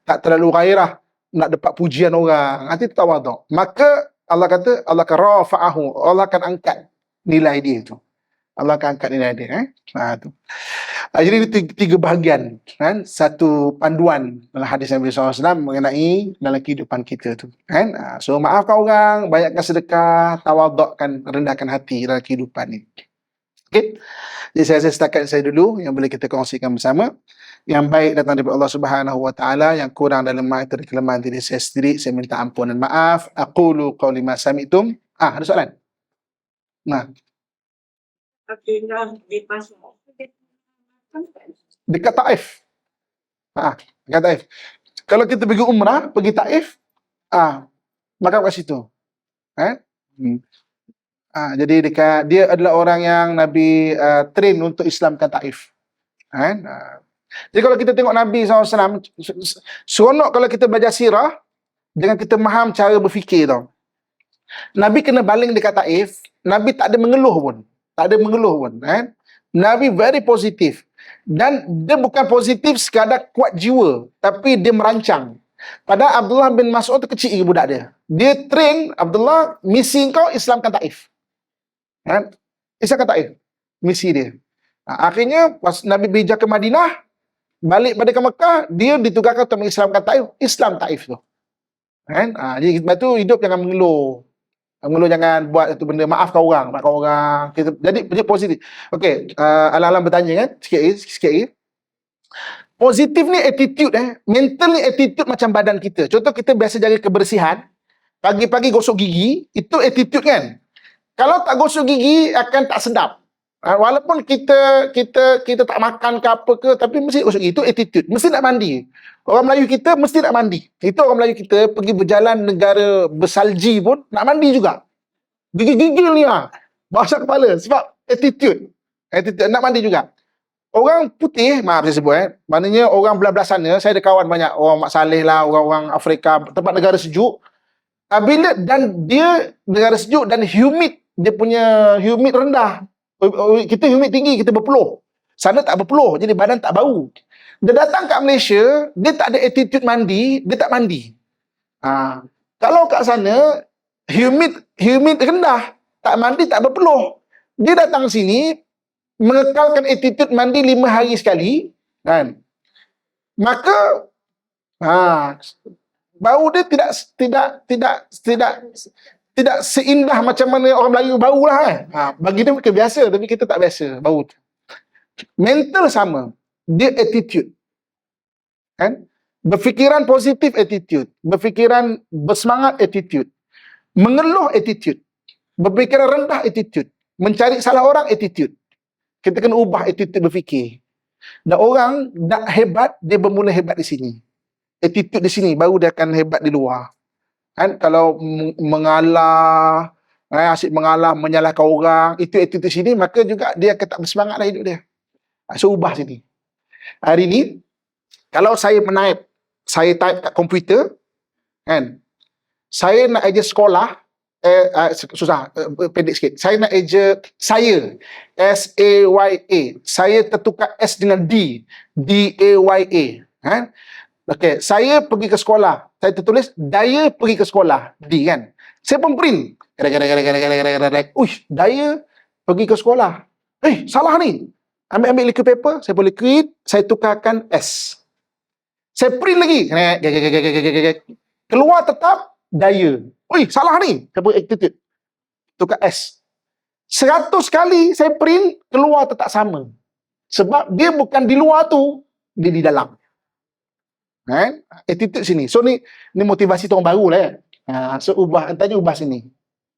tak terlalu gairah nak dapat pujian orang. Hati tu tawaduk. Maka Allah kata, Allah akan rafa'ahu, Allah akan angkat nilai dia tu. Allah akan angkat nilai dia. Tu. Jadi ini tiga bahagian. Satu panduan dalam hadis Nabi SAW mengenai dalam kehidupan kita tu. So maafkan orang, banyakkan sedekah, tawadukkan, rendahkan hati dalam kehidupan ni. Okay. Jadi saya rasa setakat saya dulu yang boleh kita kongsikan bersama. Yang baik datang daripada Allah Subhanahu Wa Taala, yang kurang dan lemah itu dari kelemahan diri saya sendiri. Saya minta ampun dan maaf. Aqulu qawli ma sami'tum. Ada soalan? Dekat Taif. Dekat Taif. Kalau kita pergi umrah, pergi Taif, makan kat situ. Jadi dia adalah orang yang Nabi train untuk Islamkan Taif. Jadi kalau kita tengok Nabi SAW, seronok kalau kita belajar sirah, dengan kita faham cara berfikir tau. Nabi kena baling dekat Taif, Nabi tak ada mengeluh pun. Nabi very positif. Dan dia bukan positif sekadar kuat jiwa, tapi dia merancang. Pada Abdullah bin Mas'ud tu kecil budak dia. Dia train Abdullah, misi kau Islamkan Taif. Islamkan Taif. Misi dia. Akhirnya pas Nabi berhijrah ke Madinah, balik pada ke Mekah, dia ditugaskan untuk mengislamkan Taif. Islam Taif tu. Kan? Jadi sebab tu hidup jangan mengeluh. Mengeluh jangan buat satu benda, maafkan orang. Jadi positif. Okey, Alang-alang bertanya kan, sikit lagi. Positif ni attitude mental ni attitude macam badan kita. Contoh kita biasa jaga kebersihan, pagi-pagi gosok gigi, itu attitude kan? Kalau tak gosok gigi akan tak sedap. Walaupun kita tak makan ke apa ke, tapi mesti gosok gigi. Itu attitude. Mesti nak mandi. Orang Melayu kita mesti nak mandi. Itu orang Melayu kita pergi berjalan negara bersalji pun nak mandi juga. Gigil-gigil ni basah kepala sebab attitude. Attitude nak mandi juga. Orang putih, maaf saya sebut maknanya orang belah-belah sana, saya ada kawan banyak, orang Mak Saleh lah, orang Afrika, tempat negara sejuk. Dan dia negara sejuk dan humid, dia punya humid rendah. Kita humid tinggi, kita berpeluh. Sana tak berpeluh, jadi badan tak bau. Dia datang kat Malaysia, dia tak ada attitude mandi, dia tak mandi. Kalau kat sana, humid rendah, tak mandi, tak berpeluh. Dia datang sini, mengekalkan attitude mandi 5 hari sekali, kan? Maka bau dia tidak seindah macam mana orang Melayu bau lah. Bagi dia mungkin biasa, tapi kita tak biasa bau. Mental sama, dia attitude, kan? Berfikiran positif attitude, berfikiran bersemangat attitude, mengeluh attitude, berfikiran rendah attitude, mencari salah orang attitude. Kita kena ubah attitude berfikir. Dan orang nak hebat, dia bermula hebat di sini. Attitude di sini, baru dia akan hebat di luar. Kan? Kalau mengalah, asyik mengalah, menyalahkan orang, itu attitude di sini, maka juga dia akan tak bersemangat lah hidup dia. So, ubah sini. Hari ni, kalau saya saya type kat komputer, kan? Saya nak aja sekolah, susah, pendek sikit. Saya nak eja saya, S-A-Y-A. Saya tertukar S dengan D, D-A-Y-A. Kan? Okey, saya pergi ke sekolah. Saya tertulis, Daya pergi ke sekolah, D kan? Saya pun print. Uish, Daya pergi ke sekolah. Salah ni. Ambil liquid paper, saya boleh liquid, saya tukarkan S. Saya print lagi. Keluar tetap Daya. Salah ni. Saya buat attitude. Tukar S. 100 kali saya print, keluar tetap sama. Sebab dia bukan di luar tu, dia di dalam. Attitude sini. So ni motivasi tu orang baru lah So ubah sini.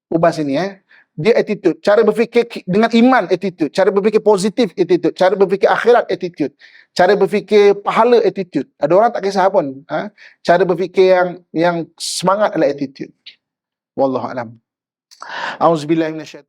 Ubah sini Dia attitude. Cara berfikir dengan iman attitude. Cara berfikir positif attitude. Cara berfikir akhirat attitude. Cara berfikir pahala attitude. Ada orang tak kisah pun. Cara berfikir yang semangat adalah attitude. Wallahu a'lam. Auzubillahi minasyaitanir